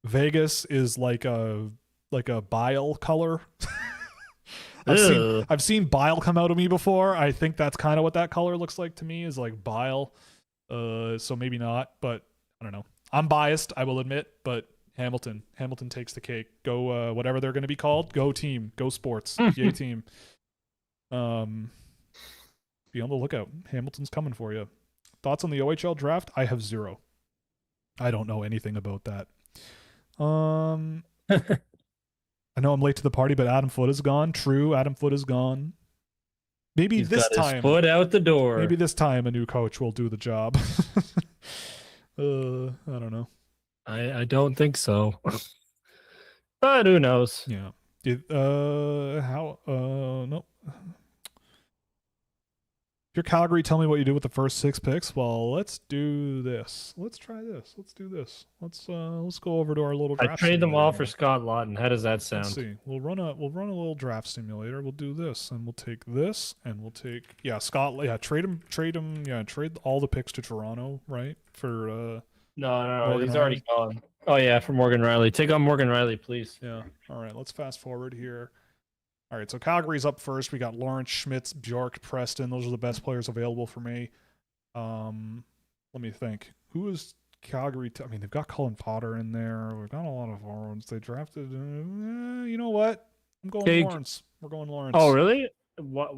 Vegas is like a bile color. I've seen bile come out of me before. I think that's kind of what that color looks like to me, is like bile. So maybe not, but I don't know. I'm biased, I will admit, but Hamilton takes the cake. Go whatever they're going to be called. Go team. Go sports. Yay team. Be on the lookout. Hamilton's coming for you. Thoughts on the OHL draft? I have zero. I don't know anything about that. I know I'm late to the party, but Adam Foote is gone. True, Adam Foote is gone. Maybe He's this got time. His foot out the door. Maybe this time a new coach will do the job. I don't know. I don't think so. But who knows? Yeah. No. If you're Calgary, tell me what you do with the first 6 picks. Well, let's do this. Let's try this. Let's do this. Let's go over to our little draft. I trade them all for Scott Lawton. How does that sound? Let's see. We'll run a little draft simulator. We'll do this, and we'll take this, and we'll take Scott. Yeah, trade him. Yeah, trade all the picks to Toronto, right? For No, he's already gone. Oh yeah, for Morgan Riley. Take on Morgan Riley, please. Yeah. All right, let's fast forward here. All right, so Calgary's up first. We got Lawrence, Schmitz, Bjork, Preston. Those are the best players available for me. Let me think. Who is Calgary? I mean, they've got Cullen Potter in there. We've got a lot of forwards. They drafted. You know what? I'm going Lawrence. We're going Lawrence. Oh, really? What?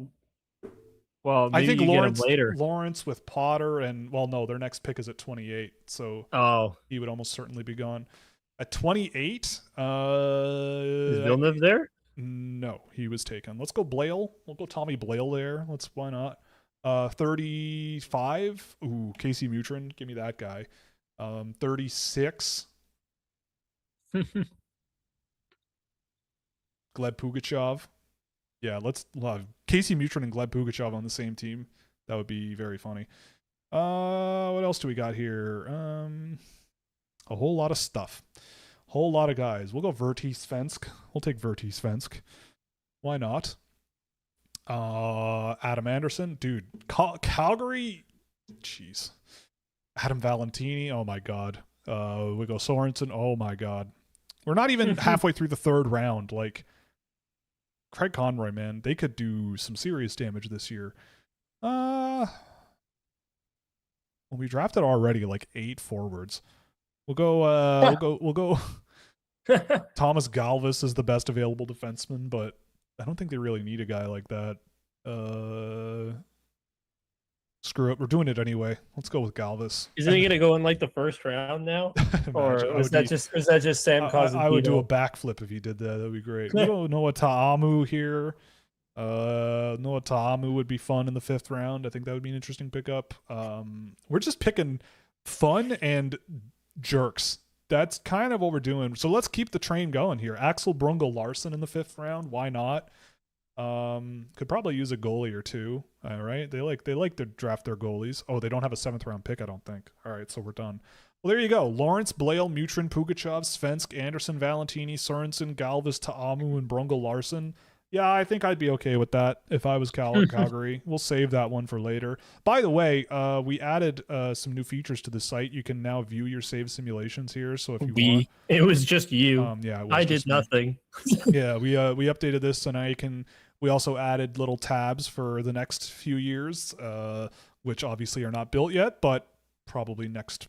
Well, maybe I think Lawrence later. Lawrence with Potter and no, their next pick is at 28, so he would almost certainly be gone at 28. Is Villeneuve there? No, he was taken. Let's go Blale. We'll go Tommy Blale there. Why not? 35. Ooh, Casey Mutrin. Give me that guy. 36. Gleb Pugachev. Yeah, let's Casey Mutrin and Gleb Pugachev on the same team. That would be very funny. What else do we got here? A whole lot of stuff. Whole lot of guys. We'll go Verti Svensk. We'll take Verti Svensk. Why not? Adam Anderson. Dude, Calgary. Jeez. Adam Valentini. Oh, my God. We go Sorensen. Oh, my God. We're not even halfway through the 3rd round. Like, Craig Conroy, man. They could do some serious damage this year. Well, we drafted already like 8 forwards. We'll go Thomas Galvis is the best available defenseman, but I don't think they really need a guy like that. Screw it. We're doing it anyway. Let's go with Galvis. Isn't he going to go in like the 1st round now? Or is that just Sam Cosentino? I would do a backflip if he did that. That would be great. We go Noah Ta'amu here. Noah Ta'amu would be fun in the 5th round. I think that would be an interesting pickup. We're just picking fun and jerks. That's kind of what we're doing. So let's keep the train going here. Axel Brungle Larson in the 5th round. Why not? Could probably use a goalie or two. All right, they like to draft their goalies. Oh, they don't have a 7th round pick, I don't think. All right, so we're done. Well, there you go. Lawrence, Blale, Mutrin, Pugachev, Svensk, Anderson, Valentini, Sorensen, Galvis, Ta'amu, and Brungle Larson. Yeah, I think I'd be okay with that if I was Calgary. We'll save that one for later. By the way, we added some new features to the site. You can now view your save simulations here. So if you want, it was just you. Yeah, I did nothing. Yeah, we updated this, so now you can. We also added little tabs for the next few years, which obviously are not built yet, but probably next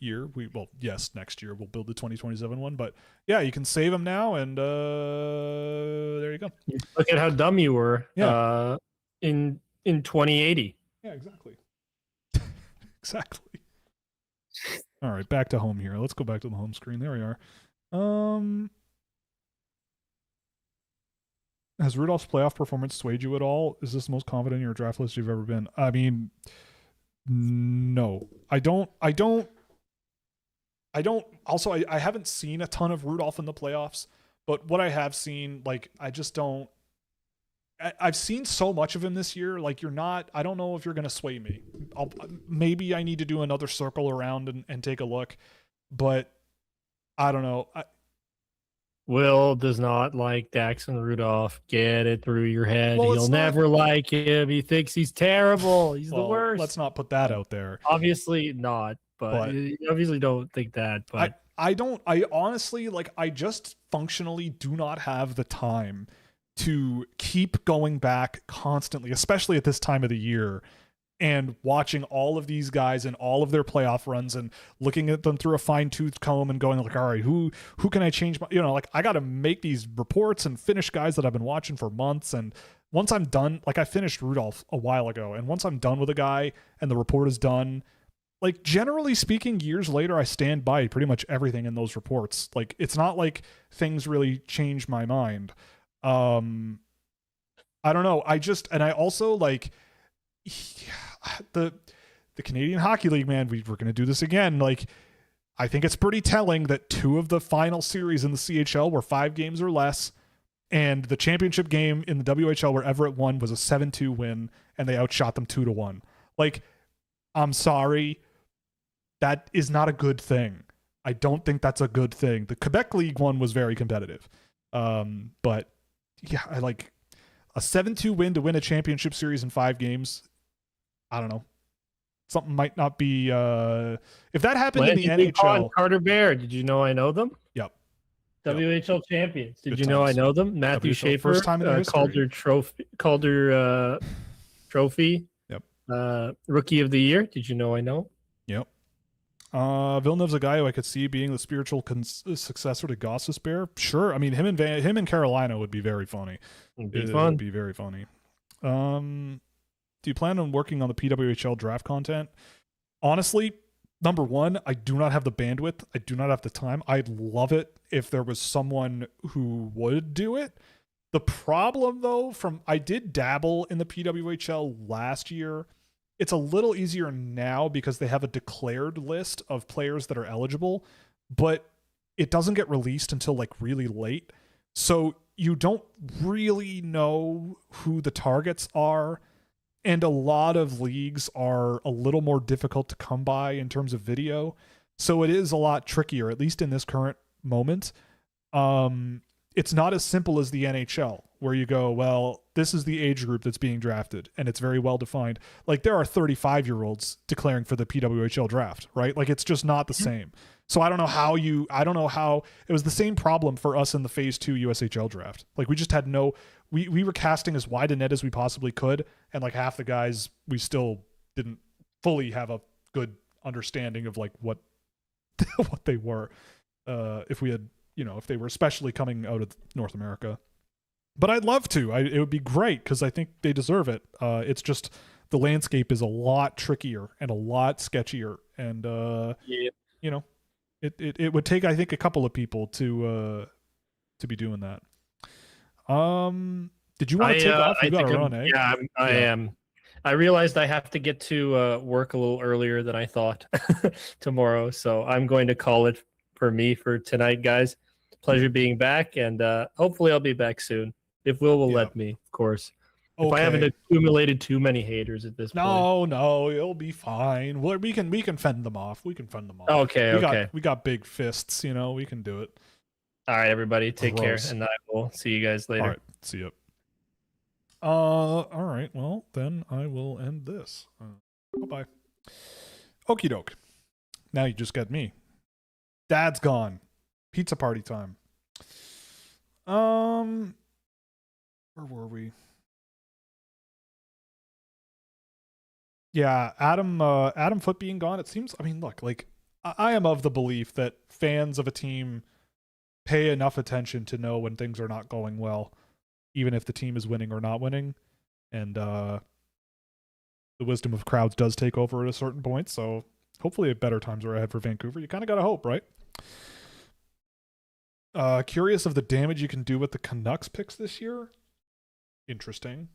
year. Next year we'll build the 2027 one. But yeah, you can save them now, and there you go. Look at how dumb you were. Yeah. In 2080. Yeah, exactly. Exactly. All right, back to home here. Let's go back to the home screen. There we are. Has Rudolph's playoff performance swayed you at all? Is this the most confident in your draft list you've ever been? I mean, no. I don't. Also, I haven't seen a ton of Rudolph in the playoffs, but what I have seen, like, I just don't. I've seen so much of him this year. Like, I don't know if you're going to sway me. Maybe I need to do another circle around and take a look, but I don't know. Will does not like Daxon Rudolph. Get it through your head. He'll never like him. He thinks he's terrible. He's the worst. Let's not put that out there. Obviously not, but you obviously don't think that. But I honestly, like, I just functionally do not have the time to keep going back constantly, especially at this time of the year, and watching all of these guys and all of their playoff runs and looking at them through a fine-tooth comb and going like, all right, who can I change? Like, I got to make these reports and finish guys that I've been watching for months. And once I'm done, like, I finished Rudolph a while ago, and once I'm done with a guy and the report is done, like, generally speaking, years later, I stand by pretty much everything in those reports. Like, it's not like things really change my mind. I don't know. I also, like, the Canadian Hockey League, man, we're going to do this again. Like, I think it's pretty telling that 2 of the final series in the CHL were 5 games or less, and the championship game in the WHL where Everett won was a 7-2 win, and they outshot them 2-1. Like, I'm sorry, that is not a good thing. I don't think that's a good thing. The Quebec League one was very competitive, but yeah, I like a 7-2 win to win a championship series in 5 games. I don't know. Something might not be. If that happened in the NHL, Carter Bear. Did you know I know them? Yep. WHL champions. Did you know I know them? Matthew Schaefer, first time in Calder Trophy. Yep. Rookie of the year. Did you know I know? Yep. Villeneuve's a guy who I could see being the spiritual successor to Gosses Bear. Sure. I mean, him and Carolina would be very funny. It'd be fun. Would be very funny. Do you plan on working on the PWHL draft content? Honestly, number one, I do not have the bandwidth. I do not have the time. I'd love it if there was someone who would do it. The problem, though, I did dabble in the PWHL last year. It's a little easier now because they have a declared list of players that are eligible, but it doesn't get released until like really late. So you don't really know who the targets are. And a lot of leagues are a little more difficult to come by in terms of video. So it is a lot trickier, at least in this current moment. It's not as simple as the NHL, where you go, well, this is the age group that's being drafted, and it's very well defined. Like, there are 35-year-olds declaring for the PWHL draft, right? Like, it's just not the same. So I don't know how it was the same problem for us in the Phase 2 USHL draft. Like, we just had we were casting as wide a net as we possibly could, and like half the guys, we still didn't fully have a good understanding of like what they were. If we had, if they were especially coming out of North America. But I'd love to. It would be great because I think they deserve it. It's just the landscape is a lot trickier and a lot sketchier, and it would take, I think, a couple of people to be doing that. Did you want to take off? You got to run, eh? Yeah, I am. I realized I have to get to work a little earlier than I thought tomorrow, so I'm going to call it for me for tonight, guys. Pleasure being back, and hopefully I'll be back soon. If Will let me, of course. Okay. If I haven't accumulated too many haters at this point. No, it'll be fine. We can fend them off. We can fend them off. Okay, we got big fists, we can do it. All right, everybody, take care, and I will see you guys later. All right, see you. All right, well, then I will end this. Bye-bye. Okie doke. Now you just got me. Dad's gone. Pizza party time. Where were we? Yeah, Adam Foote being gone, it seems, look, like, I am of the belief that fans of a team pay enough attention to know when things are not going well, even if the team is winning or not winning, and the wisdom of crowds does take over at a certain point, so hopefully better times are ahead for Vancouver. You kind of got to hope, right? Curious of the damage you can do with the Canucks picks this year. Interesting.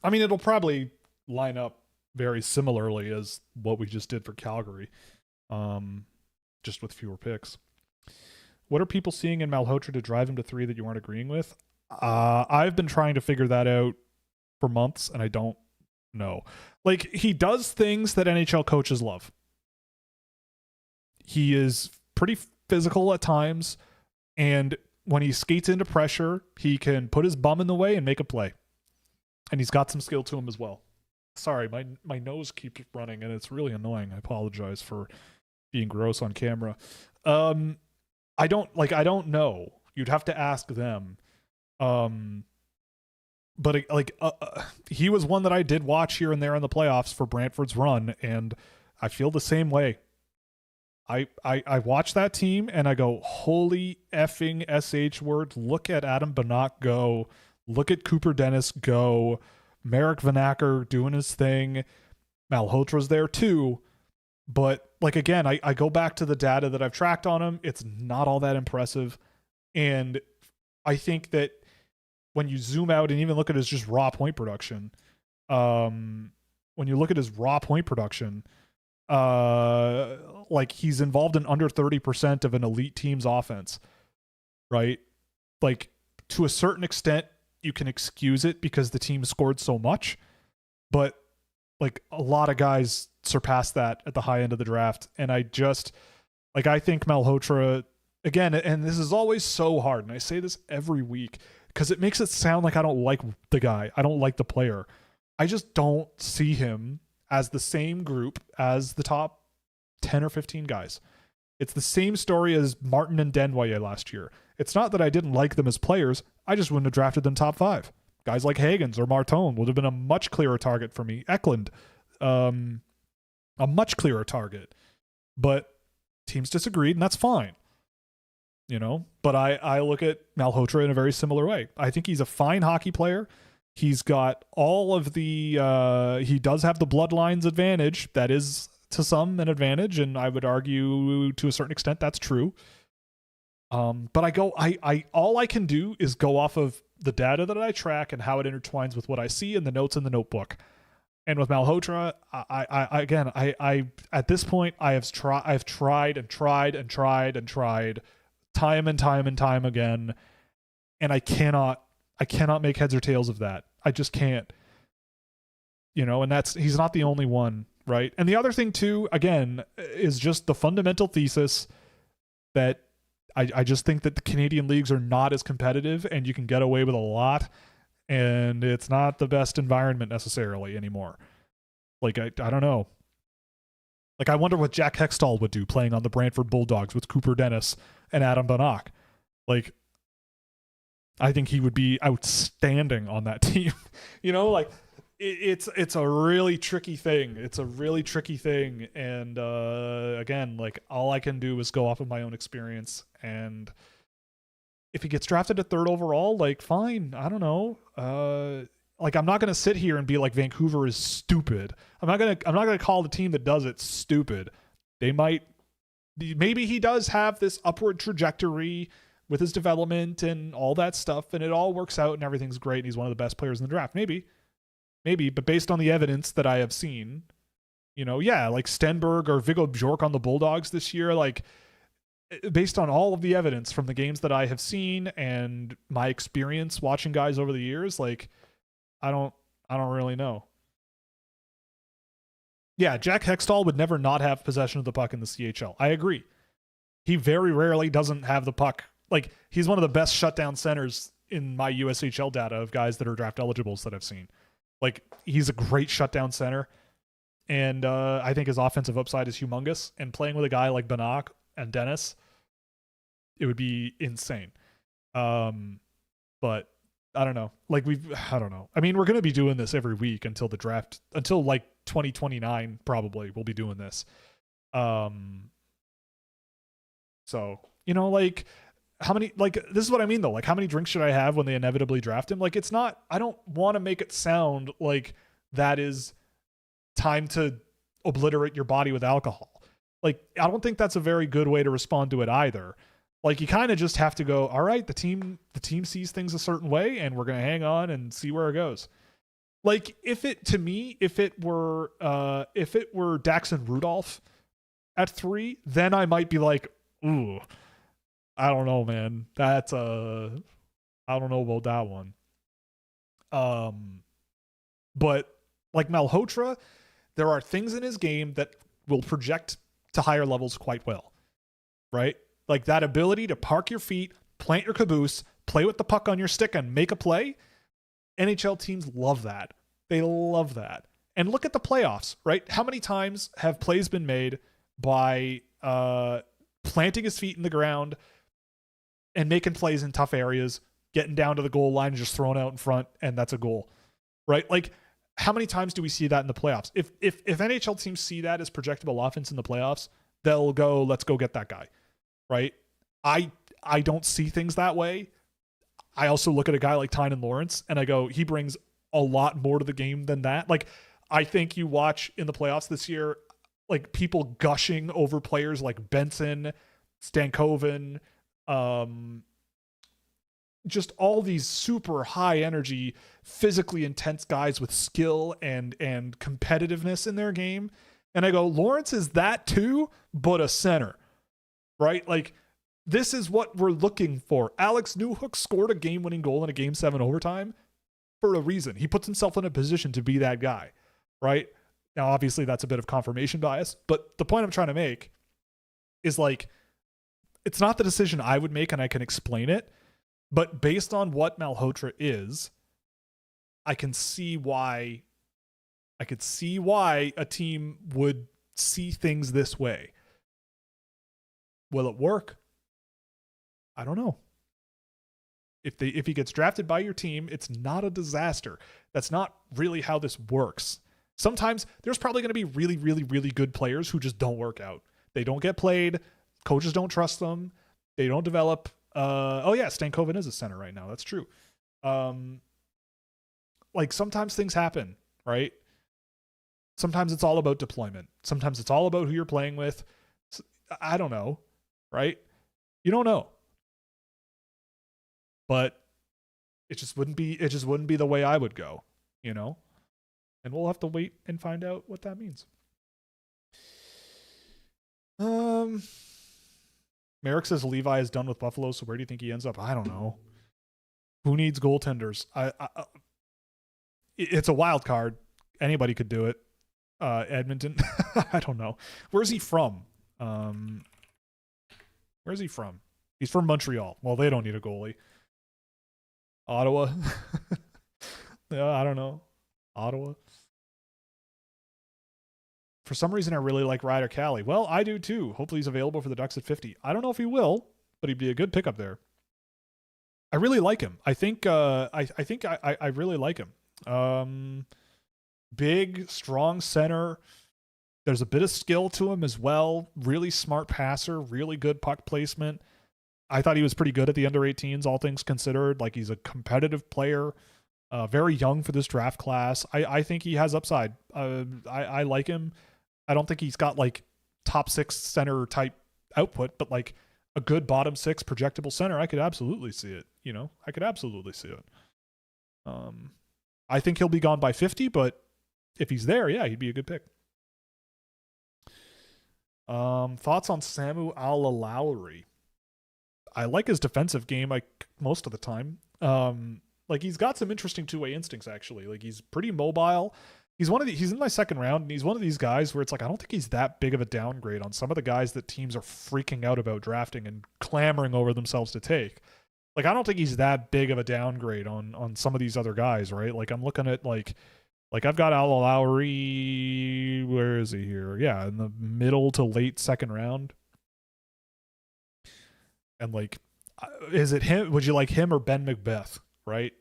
It'll probably line up very similarly as what we just did for Calgary, just with fewer picks. What are people seeing in Malhotra to drive him to 3 that you aren't agreeing with? I've been trying to figure that out for months, and I don't know. Like, he does things that NHL coaches love. He is pretty physical at times, and when he skates into pressure, he can put his bum in the way and make a play. And he's got some skill to him as well. Sorry, my nose keeps running, and it's really annoying. I apologize for being gross on camera. I don't know. You'd have to ask them. But he was one that I did watch here and there in the playoffs for Brantford's run, and I feel the same way. I watch that team and I go, holy effing SH word. Look at Adam Banach go. Look at Cooper Dennis go. Marek Vanacker doing his thing. Malhotra's there too. But again, I go back to the data that I've tracked on him. It's not all that impressive. And I think that when you zoom out and even look at his just raw point production, when you look at his raw point production, he's involved in under 30% of an elite team's offense, right? To a certain extent, you can excuse it because the team scored so much, but a lot of guys surpassed that at the high end of the draft. And I just, I think Malhotra, again, and this is always so hard, and I say this every week, because it makes it sound like I don't like the guy. I don't like the player. I just don't see him as the same group as the top 10 or 15 guys. It's the same story as Martin and Denvoye last year. It's not that I didn't like them as players. I just wouldn't have drafted them top 5. Guys like Hagens or Martone would have been a much clearer target for me. Eklund, a much clearer target. But teams disagreed, and that's fine. But I look at Malhotra in a very similar way. I think he's a fine hockey player. He's got all of the he does have the bloodlines advantage. That is to some an advantage, and I would argue to a certain extent that's true. But I all I can do is go off of the data that I track and how it intertwines with what I see in the notes in the notebook. And with Malhotra, I at this point I've tried time and time again, and I cannot make heads or tails of that. I just can't. And he's not the only one, right? And the other thing too, again, is just the fundamental thesis that I just think that the Canadian leagues are not as competitive, and you can get away with a lot, and it's not the best environment necessarily anymore. I don't know. I wonder what Jack Hextall would do playing on the Brantford Bulldogs with Cooper Dennis and Adam Banach. I think he would be outstanding on that team. It's a really tricky thing. It's a really tricky thing. And again, all I can do is go off of my own experience. And if he gets drafted at 3rd overall, fine. I don't know. I'm not going to sit here and be like Vancouver is stupid. I'm not going to call the team that does it stupid. Maybe he does have this upward trajectory with his development and all that stuff, and it all works out and everything's great, and he's one of the best players in the draft. Maybe, but based on the evidence that I have seen, Stenberg or Viggo Bjork on the Bulldogs this year, based on all of the evidence from the games that I have seen and my experience watching guys over the years, like I don't really know. Yeah, Jack Hextall would never not have possession of the puck in the CHL. I agree. He very rarely doesn't have the puck. Like, he's one of the best shutdown centers in my USHL data of guys that are draft eligibles that I've seen. Like, he's a great shutdown center. And I think his offensive upside is humongous. And playing with a guy like Banach and Dennis, it would be insane. But I don't know. Like, I don't know. I mean, we're going to be doing this every week until the draft, until like 2029, probably we'll be doing this. So, you know, like, how many, like, this is what I mean though. Like, how many drinks should I have when they inevitably draft him? Like, it's not, I don't want to make it sound like that is time to obliterate your body with alcohol. Like, I don't think that's a very good way to respond to it either. Like, you kind of just have to go, all right, the team sees things a certain way and we're going to hang on and see where it goes. Like, if it were Daxon Rudolph at 3, then I might be like, ooh, I don't know, man. That's I don't know about that one. But like Malhotra, there are things in his game that will project to higher levels quite well, right? Like that ability to park your feet, plant your caboose, play with the puck on your stick and make a play. NHL teams love that. They love that. And look at the playoffs, right? How many times have plays been made by planting his feet in the ground and making plays in tough areas, getting down to the goal line and just throwing out in front, and that's a goal, right? Like, how many times do we see that in the playoffs? If NHL teams see that as projectable offense in the playoffs, they'll go, let's go get that guy, right? I don't see things that way. I also look at a guy like Tynan Lawrence and I go, he brings a lot more to the game than that. Like, I think you watch in the playoffs this year, like people gushing over players like Benson, Stankoven, just all these super high energy, physically intense guys with skill and competitiveness in their game. And I go, Lawrence is that too, but a center, right? Like, this is what we're looking for. Alex Newhook scored a game-winning goal in a Game 7 overtime for a reason. He puts himself in a position to be that guy, right? Now, obviously, that's a bit of confirmation bias, but the point I'm trying to make is, like, it's not the decision I would make and I can explain it, but based on what Malhotra is, I can see why a team would see things this way. Will it work? I don't know. If he gets drafted by your team, it's not a disaster. That's not really how this works. Sometimes there's probably going to be really, really, really good players who just don't work out. They don't get played. Coaches don't trust them. They don't develop. Stankoven is a center right now. That's true. Like, sometimes things happen, right? Sometimes it's all about deployment. Sometimes it's all about who you're playing with. I don't know, right? You don't know. But it just wouldn't be the way I would go, you know? And we'll have to wait and find out what that means. Merrick says Levi is done with Buffalo, so where do you think he ends up? I don't know. Who needs goaltenders? It's a wild card. Anybody could do it. Edmonton. I don't know. Where's he from? Where's he from? He's from Montreal. Well, they don't need a goalie. Ottawa. Yeah, I don't know. Ottawa. For some reason, I really like Ryder Cali. Well, I do too. Hopefully he's available for the Ducks at 50. I don't know if he will, but he'd be a good pickup there. I really like him. I think I really like him. Big, strong center. There's a bit of skill to him as well. Really smart passer. Really good puck placement. I thought he was pretty good at the under 18s, all things considered. Like, he's a competitive player. Very young for this draft class. I think he has upside. I like him. I don't think he's got like top 6 center type output, but like a good bottom 6 projectable center, I could absolutely see it. You know, I could absolutely see it. I think he'll be gone by 50, but if he's there, yeah, he'd be a good pick. Thoughts on Samu Alalaurie? I like his defensive game like most of the time. Like he's got some interesting two-way instincts actually. Like he's pretty mobile. He's in my second round, and he's one of these guys where it's like I don't think he's that big of a downgrade on some of the guys that teams are freaking out about drafting and clamoring over themselves to take. Like I don't think he's that big of a downgrade on some of these other guys, right? Like I'm looking at like I've got Alalaurie, where is he here? Yeah, in the middle to late second round. And like, is it him? Would you like him or Ben McBeth? Right?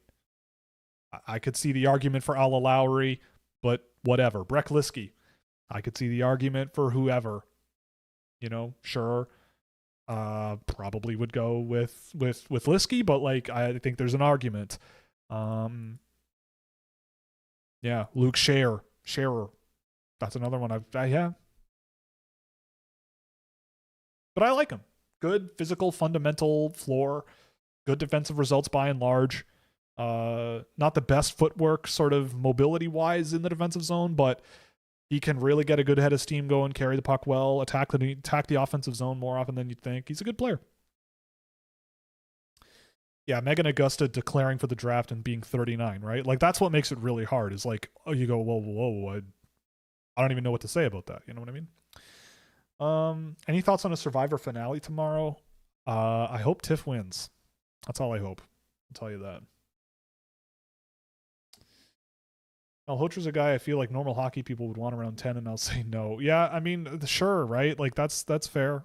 I could see the argument for Alalaurie, but whatever. Breck Liskey, I could see the argument for whoever. You know, sure. Probably would go with Liskey, but like I think there's an argument. Yeah, Luke Scherer. That's another one yeah. But I like him. Good physical, fundamental floor. Good defensive results by and large. Not the best footwork sort of mobility-wise in the defensive zone, but he can really get a good head of steam going, carry the puck well, attack the offensive zone more often than you'd think. He's a good player. Yeah, Megan Augusta declaring for the draft and being 39, right? Like, that's what makes it really hard, is like, oh, you go, whoa, I don't even know what to say about that. You know what I mean? Any thoughts on a Survivor finale tomorrow? I hope Tiff wins. That's all I hope. I'll tell you that. Malhotra's a guy I feel like normal hockey people would want around 10, and I'll say no. Yeah, I mean, sure, right? Like, that's fair.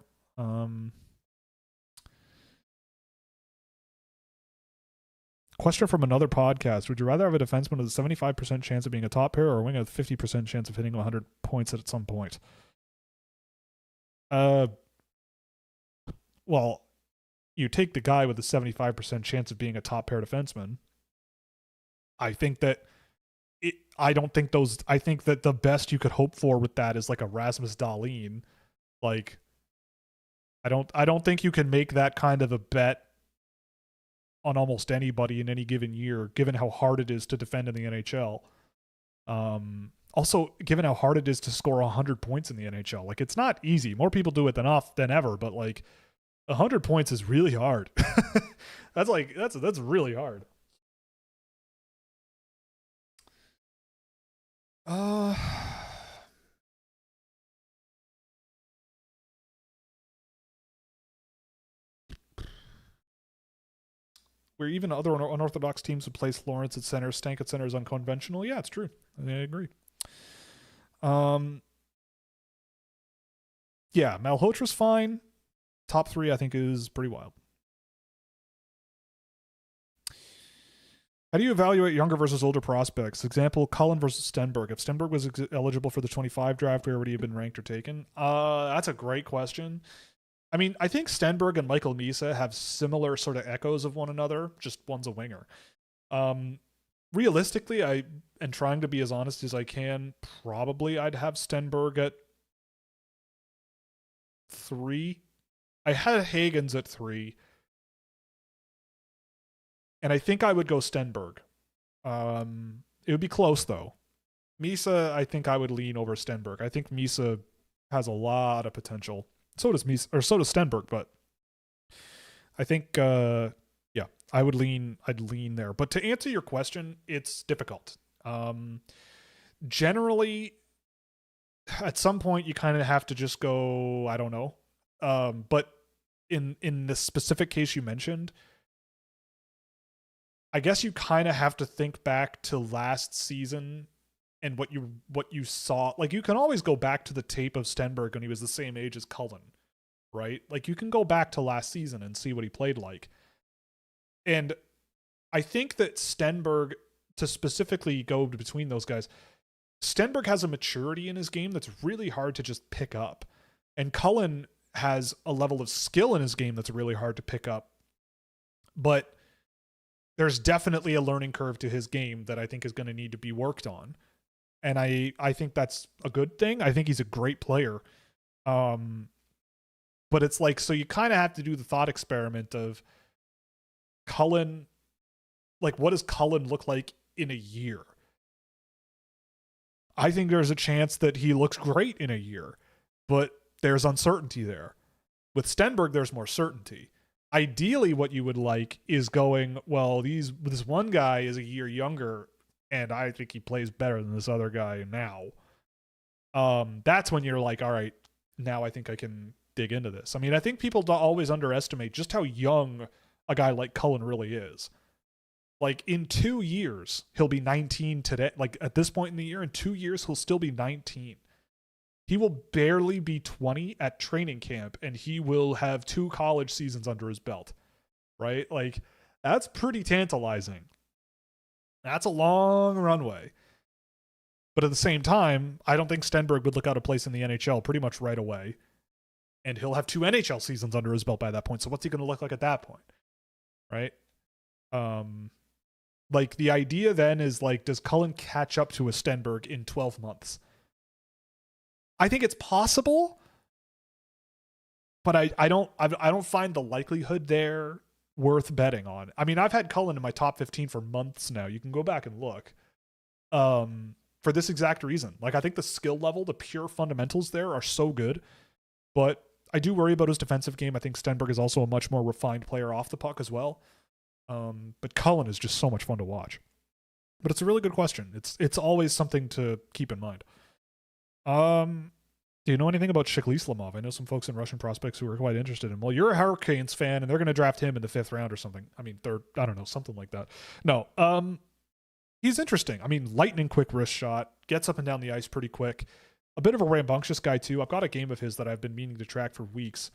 Question from another podcast. Would you rather have a defenseman with a 75% chance of being a top pair or a wing with a 50% chance of hitting 100 points at some point? Well, you take the guy with a 75% chance of being a top pair defenseman. I think that I think that the best you could hope for with that is like a Rasmus Dahlin. Like, I don't think you can make that kind of a bet on almost anybody in any given year, given how hard it is to defend in the NHL. Also, given how hard it is to score 100 points in the NHL, like it's not easy. More people do it than ever, but like 100 points is really hard. That's really hard. Where even other unorthodox teams would place Lawrence at center, Stank at center is unconventional. Yeah, it's true. I agree. Yeah, Malhotra's fine. Top 3, I think, is pretty wild. How do you evaluate younger versus older prospects? Example, Cullen versus Stenberg. If Stenberg was eligible for the 25 draft, where would he have been ranked or taken? That's a great question. I mean, I think Stenberg and Michael Misa have similar sort of echoes of one another, just one's a winger. Realistically, and trying to be as honest as I can, probably I'd have Stenberg at 3. I had Hagens at 3. And I think I would go Stenberg. It would be close, though. Misa, I think I would lean over Stenberg. I think Misa has a lot of potential. So does Misa, or so does Stenberg, but I think, yeah, I'd lean there. But to answer your question, it's difficult. Generally, at some point, you kind of have to just go, I don't know. But in the specific case you mentioned, I guess you kind of have to think back to last season and what you saw. Like, you can always go back to the tape of Stenberg when he was the same age as Cullen, right? Like, you can go back to last season and see what he played like. And I think that Stenberg, to specifically go between those guys, Stenberg has a maturity in his game that's really hard to just pick up. And Cullen has a level of skill in his game that's really hard to pick up. But there's definitely a learning curve to his game that I think is going to need to be worked on. And I think that's a good thing. I think he's a great player. But it's like, so you kind of have to do the thought experiment of Cullen, like, what does Cullen look like in a year? I think there's a chance that he looks great in a year, but there's uncertainty there. With Stenberg, there's more certainty. Ideally, what you would like is going, well, this one guy is a year younger, and I think he plays better than this other guy now. That's when you're like, all right, now I think I can dig into this. I mean, I think people don't always underestimate just how young a guy like Cullen really is. Like, in 2 years, he'll be 19 today. Like, at this point in the year, in 2 years, he'll still be 19. He will barely be 20 at training camp, and he will have 2 college seasons under his belt, right? Like, that's pretty tantalizing. That's a long runway. But at the same time, I don't think Stenberg would look out of place in the NHL pretty much right away. And he'll have 2 NHL seasons under his belt by that point. So what's he going to look like at that point? Right? Like, the idea then is, like, does Cullen catch up to a Stenberg in 12 months? I think it's possible, but I don't find the likelihood there worth betting on. I mean, I've had Cullen in my top 15 for months now. You can go back and look. For this exact reason. Like, I think the skill level, the pure fundamentals there are so good, but I do worry about his defensive game. I think Stenberg is also a much more refined player off the puck as well. But Cullen is just so much fun to watch. But it's a really good question. It's always something to keep in mind. Do you know anything about Shiklislamov? I know some folks in Russian prospects who are quite interested in. Well, you're a Hurricanes fan, and they're going to draft him in the 5th round or something. I mean, third, I don't know, something like that. No, he's interesting. I mean, lightning quick wrist shot, gets up and down the ice pretty quick. A bit of a rambunctious guy too. I've got a game of his that I've been meaning to track for weeks.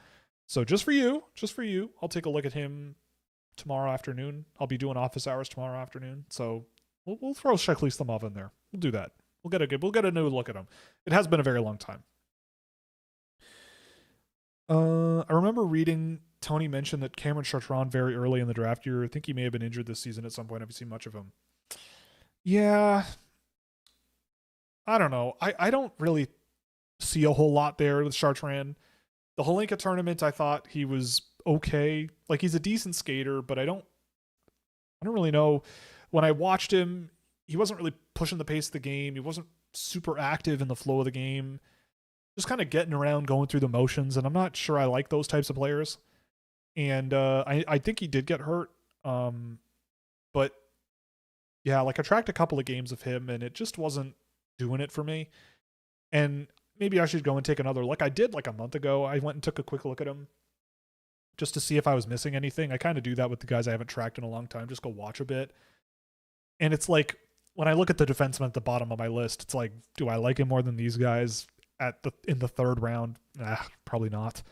So just for you, I'll take a look at him tomorrow afternoon. I'll be doing office hours tomorrow afternoon. So we'll throw Shiklislamov in there. We'll do that. We'll get a new look at him. It has been a very long time. I remember reading Tony mention that Cameron Chartrand very early in the draft year. I think he may have been injured this season at some point. Have you seen much of him? Yeah. I don't know. I don't really see a whole lot there with Chartrand. The Holinka tournament, I thought he was okay. Like, he's a decent skater, but I don't really know. When I watched him, he wasn't really pushing the pace of the game. He wasn't super active in the flow of the game. Just kind of getting around, going through the motions, and I'm not sure I like those types of players. And I think he did get hurt. But yeah, like, I tracked a couple of games of him, and it just wasn't doing it for me. And maybe I should go and take another look. I did like a month ago. I went and took a quick look at him just to see if I was missing anything. I kind of do that with the guys I haven't tracked in a long time. Just go watch a bit. And it's like, when I look at the defenseman at the bottom of my list, it's like, do I like him more than these guys in the 3rd round? Probably not.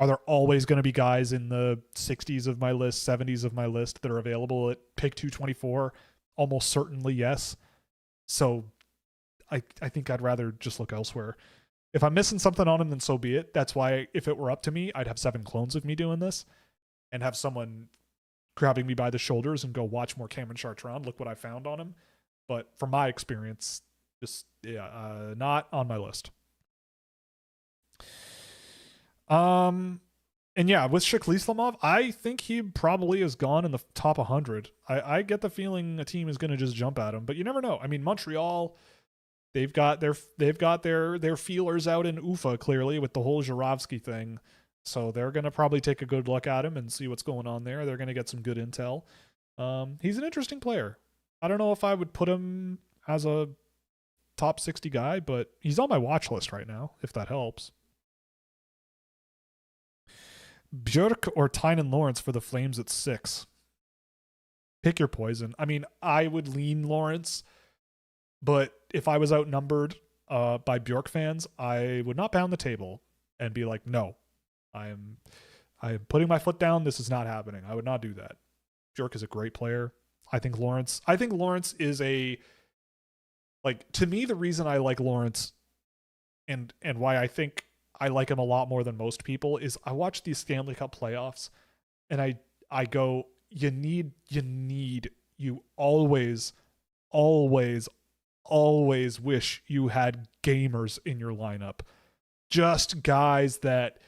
Are there always going to be guys in the 60s of my list, 70s of my list that are available at pick 224? Almost certainly yes. So I think I'd rather just look elsewhere. If I'm missing something on him, then so be it. That's why, if it were up to me, I'd have 7 clones of me doing this and have someone grabbing me by the shoulders and go, watch more Cameron Chartrand. Look what I found on him. But from my experience, just, not on my list. And yeah, with Shiklislamov, I think he probably is gone in the top 100. I get the feeling a team is going to just jump at him, but you never know. I mean, Montreal, they've got their feelers out in UFA, clearly, with the whole Zhuravsky thing. So they're going to probably take a good look at him and see what's going on there. They're going to get some good intel. He's an interesting player. I don't know if I would put him as a top 60 guy, but he's on my watch list right now, if that helps. Bjork or Tynan Lawrence for the Flames at 6. Pick your poison. I mean, I would lean Lawrence, but if I was outnumbered by Bjork fans, I would not pound the table and be like, no, I am putting my foot down. This is not happening. I would not do that. Bjork is a great player. I think Lawrence is to me, the reason I like Lawrence and why I think I like him a lot more than most people is I watch these Stanley Cup playoffs and I go, you always wish you had gamers in your lineup. Just guys that,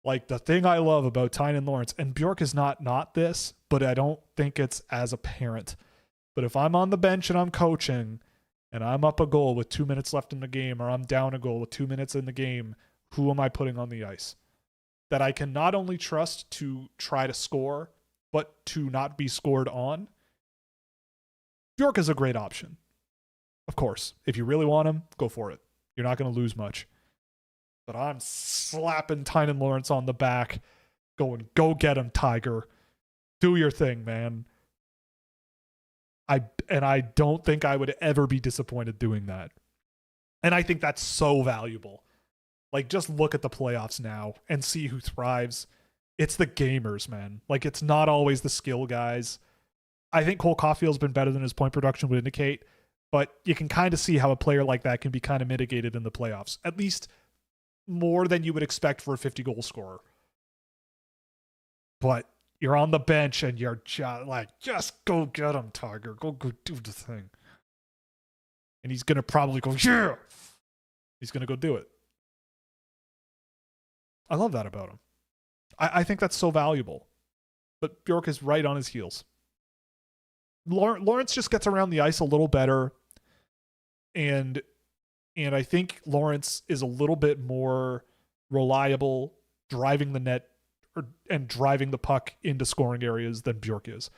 like, the thing I love about Tynan Lawrence, and Bjork is not this, but I don't think it's as apparent. But if I'm on the bench and I'm coaching and I'm up a goal with 2 minutes left in the game, or I'm down a goal with 2 minutes in the game, who am I putting on the ice that I can not only trust to try to score, but to not be scored on? Bjork is a great option. Of course, if you really want him, go for it. You're not going to lose much. But I'm slapping Tynan Lawrence on the back, going, go get him, Tiger. Do your thing, man. I don't think I would ever be disappointed doing that. And I think that's so valuable. Like, just look at the playoffs now and see who thrives. It's the gamers, man. Like, it's not always the skill guys. I think Cole Caulfield's been better than his point production would indicate, but you can kind of see how a player like that can be kind of mitigated in the playoffs. At least more than you would expect for a 50-goal scorer. But you're on the bench and you're just go get him, Tiger. Go do the thing. And he's going to probably go, yeah! He's going to go do it. I love that about him. I think that's so valuable. But Bjork is right on his heels. Lawrence just gets around the ice a little better. And I think Lawrence is a little bit more reliable driving the net and driving the puck into scoring areas than Bjork is.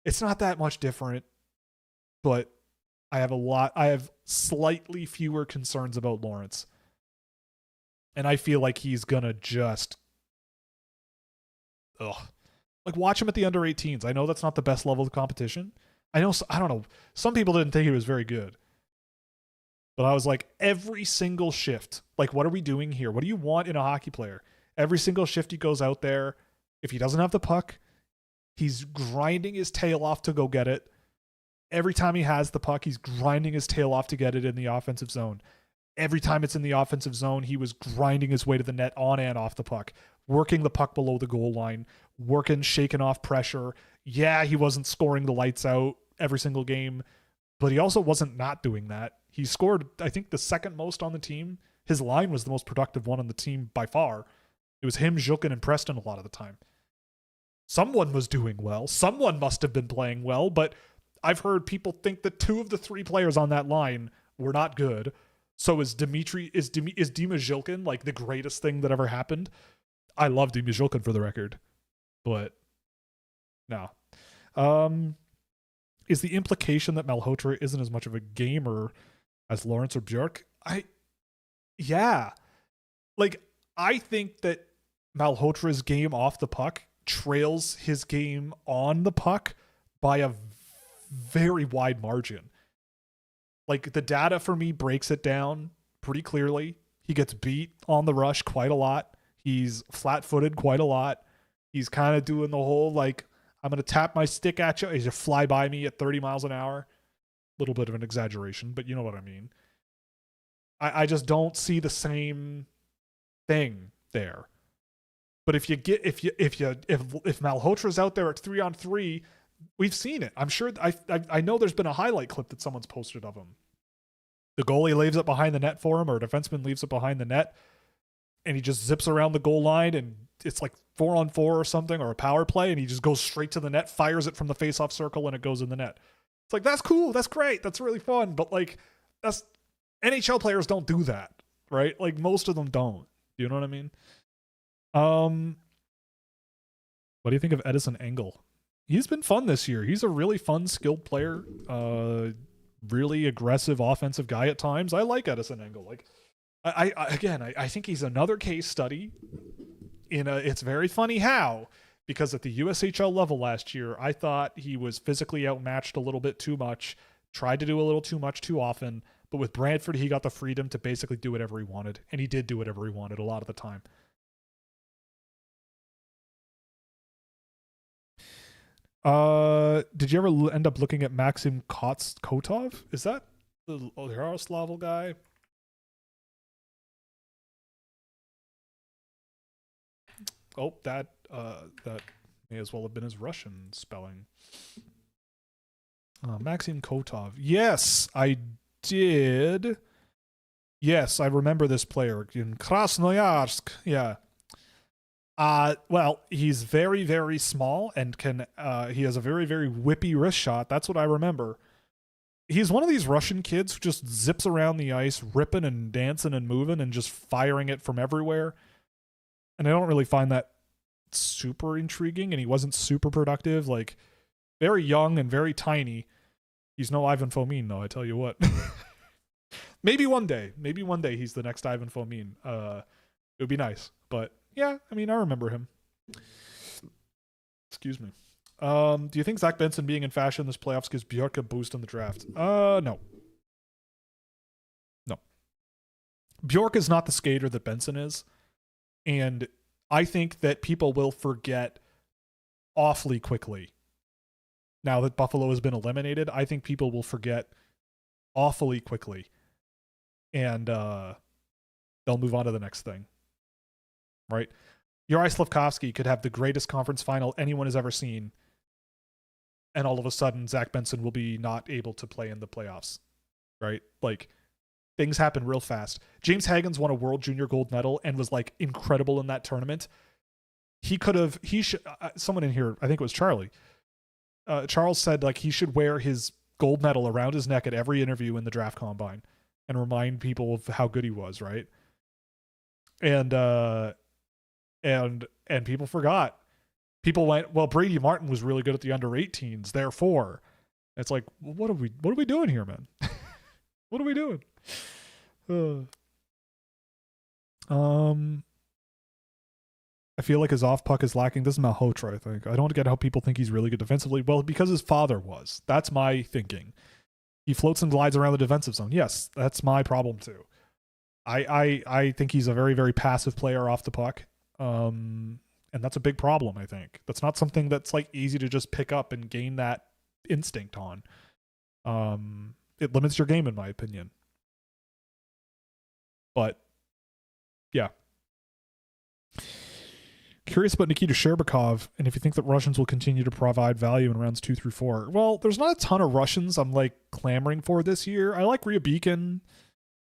It's not that much different, but I have slightly fewer concerns about Lawrence. And I feel like he's gonna just like, watch him at the under 18s. I know that's not the best level of competition. I don't know. Some people didn't think he was very good. But I was like, every single shift, like, what are we doing here? What do you want in a hockey player? Every single shift he goes out there, if he doesn't have the puck, he's grinding his tail off to go get it. Every time he has the puck, he's grinding his tail off to get it in the offensive zone. Every time it's in the offensive zone, he was grinding his way to the net on and off the puck, working the puck below the goal line, shaking off pressure. Yeah, he wasn't scoring the lights out every single game, but he also wasn't not doing that. He scored, I think, the second most on the team. His line was the most productive one on the team by far. It was him, Zhilkin, and Preston a lot of the time. Someone was doing well. Someone must have been playing well, but I've heard people think that 2 of the 3 players on that line were not good. So is Dima Zhilkin like the greatest thing that ever happened? I love Dima Zhilkin, for the record, but no. Is the implication that Malhotra isn't as much of a gamer as Lawrence or Bjork? Yeah. Like, I think that Malhotra's game off the puck trails his game on the puck by a very wide margin. Like, the data for me breaks it down pretty clearly. He gets beat on the rush quite a lot. He's flat-footed quite a lot. He's kind of doing the whole, like, I'm going to tap my stick at you. He's going to fly by me at 30 miles an hour. Little bit of an exaggeration, but you know what I mean. I just don't see the same thing there. But if Malhotra's out there at 3-on-3, we've seen it. I'm sure. I know there's been a highlight clip that someone's posted of him. The goalie leaves it behind the net for him, or a defenseman leaves it behind the net, and he just zips around the goal line, and it's like 4-on-4 or something, or a power play, and he just goes straight to the net, fires it from the face-off circle, and it goes in the net. It's like, that's cool, that's great, that's really fun, but like, that's NHL players don't do that, right? Like, most of them don't. You know what I mean? What do you think of Edison Engel? He's been fun this year. He's a really fun, skilled player. Really aggressive offensive guy at times. I like Edison Engel. Like, I think he's another case study. It's very funny how, because at the USHL level last year, I thought he was physically outmatched a little bit too much, tried to do a little too much too often. But with Brantford, he got the freedom to basically do whatever he wanted, and he did do whatever he wanted a lot of the time. Did you ever end up looking at Maxim Kotov? Is that the Yaroslavl guy? Oh, that may as well have been his Russian spelling. Maxim Kotov. Yes, I did. Yes, I remember this player in Krasnoyarsk. Yeah. Well, he's very, very small and he has a very, very whippy wrist shot. That's what I remember. he's one of these Russian kids who just zips around the ice, ripping and dancing and moving and just firing it from everywhere. And I don't really find that super intriguing, and he wasn't super productive. Like, very young and very tiny. He's no Ivan Fomin, though, I tell you what. Maybe one day he's the next Ivan Fomin. It would be nice. But yeah, I mean, I remember him. Excuse me. Do you think Zach Benson being in fashion this playoffs gives Bjork a boost in the draft? No. Bjork is not the skater that Benson is. And I think that people will forget awfully quickly. Now that Buffalo has been eliminated, I think people will forget awfully quickly. And they'll move on to the next thing. Right? Juraj Slafkovsky could have the greatest conference final anyone has ever seen. And all of a sudden, Zach Benson will be not able to play in the playoffs. Right? Like, things happen real fast. James Hagens won a World Junior gold medal and was like incredible in that tournament. Someone in here, I think it was Charlie. Charles said like he should wear his gold medal around his neck at every interview in the draft combine and remind people of how good he was, right? And people forgot. People went, well, Brady Martin was really good at the under 18s, therefore. It's like, what are we doing here, man? What are we doing? I feel like his off puck is lacking. This is Malhotra, I think. I don't get how people think he's really good defensively. Well, because his father was. That's my thinking. He floats and glides around the defensive zone. Yes, that's my problem too. I think he's a very, very passive player off the puck. And that's a big problem, I think. That's not something that's like easy to just pick up and gain that instinct on. It limits your game, in my opinion. But yeah. Curious about Nikita Sherbakov, and if you think that Russians will continue to provide value in rounds 2 through 4. Well, there's not a ton of Russians I'm like clamoring for this year. I like Rhea Beacon,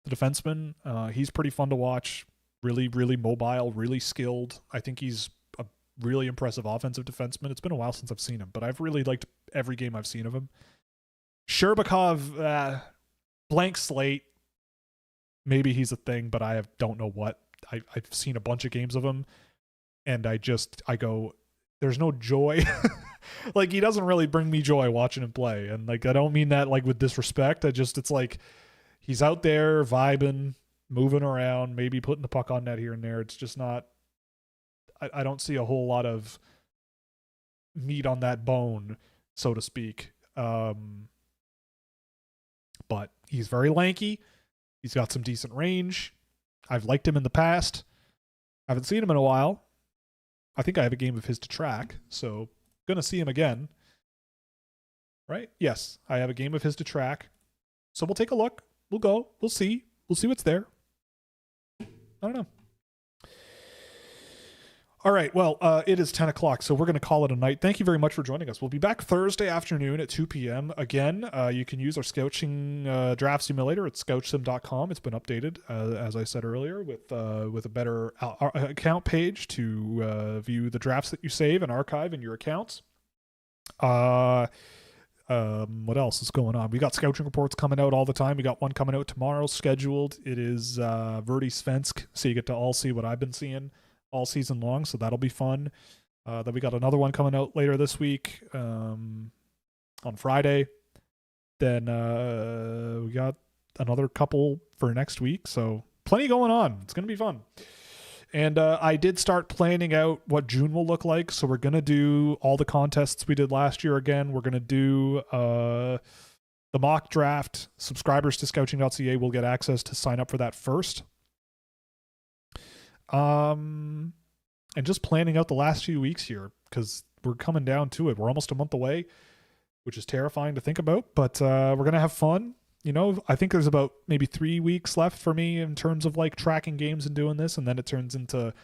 the defenseman. He's pretty fun to watch. Really, really mobile, really skilled. I think he's a really impressive offensive defenseman. It's been a while since I've seen him, but I've really liked every game I've seen of him. Sherbakov, blank slate. Maybe he's a thing, but I don't know what. I've seen a bunch of games of him. And I go, there's no joy. Like, he doesn't really bring me joy watching him play. And like, I don't mean that like with disrespect. It's like, he's out there vibing, moving around, maybe putting the puck on net here and there. It's just not, I don't see a whole lot of meat on that bone, so to speak. But he's very lanky. He's got some decent range. I've liked him in the past. I haven't seen him in a while. I think I have a game of his to track, so gonna see him again. Right? Yes, I have a game of his to track. So we'll take a look. We'll go. We'll see. We'll see what's there. I don't know. All right. Well, it is 10 o'clock, so we're going to call it a night. Thank you very much for joining us. We'll be back Thursday afternoon at 2 p.m. Again, you can use our scouching draft simulator at scouchsim.com. It's been updated, as I said earlier, with a better account page to view the drafts that you save and archive in your accounts. What else is going on? We got scouting reports coming out all the time. We got one coming out tomorrow scheduled. It is Verdi Svensk, so you get to all see what I've been seeing all season long, so that'll be fun. Then we got another one coming out later this week on Friday. Then we got another couple for next week, so plenty going on. It's going to be fun. And I did start planning out what June will look like, so we're going to do all the contests we did last year again. We're going to do the mock draft. Subscribers to scouching.ca will get access to sign up for that first. And just planning out the last few weeks here, because we're coming down to it. We're almost a month away, which is terrifying to think about, but we're going to have fun. You know, I think there's about maybe 3 weeks left for me in terms of like tracking games and doing this. And then it turns into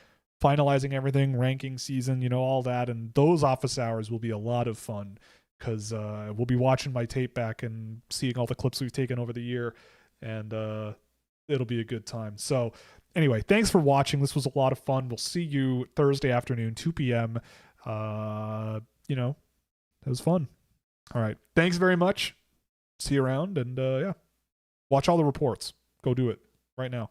finalizing everything, ranking season, you know, all that. And those office hours will be a lot of fun because we'll be watching my tape back and seeing all the clips we've taken over the year. And it'll be a good time. So anyway, thanks for watching. This was a lot of fun. We'll see you Thursday afternoon, 2 p.m. You know, it was fun. All right. Thanks very much. see you around, and yeah, watch all the reports. Go do it right now.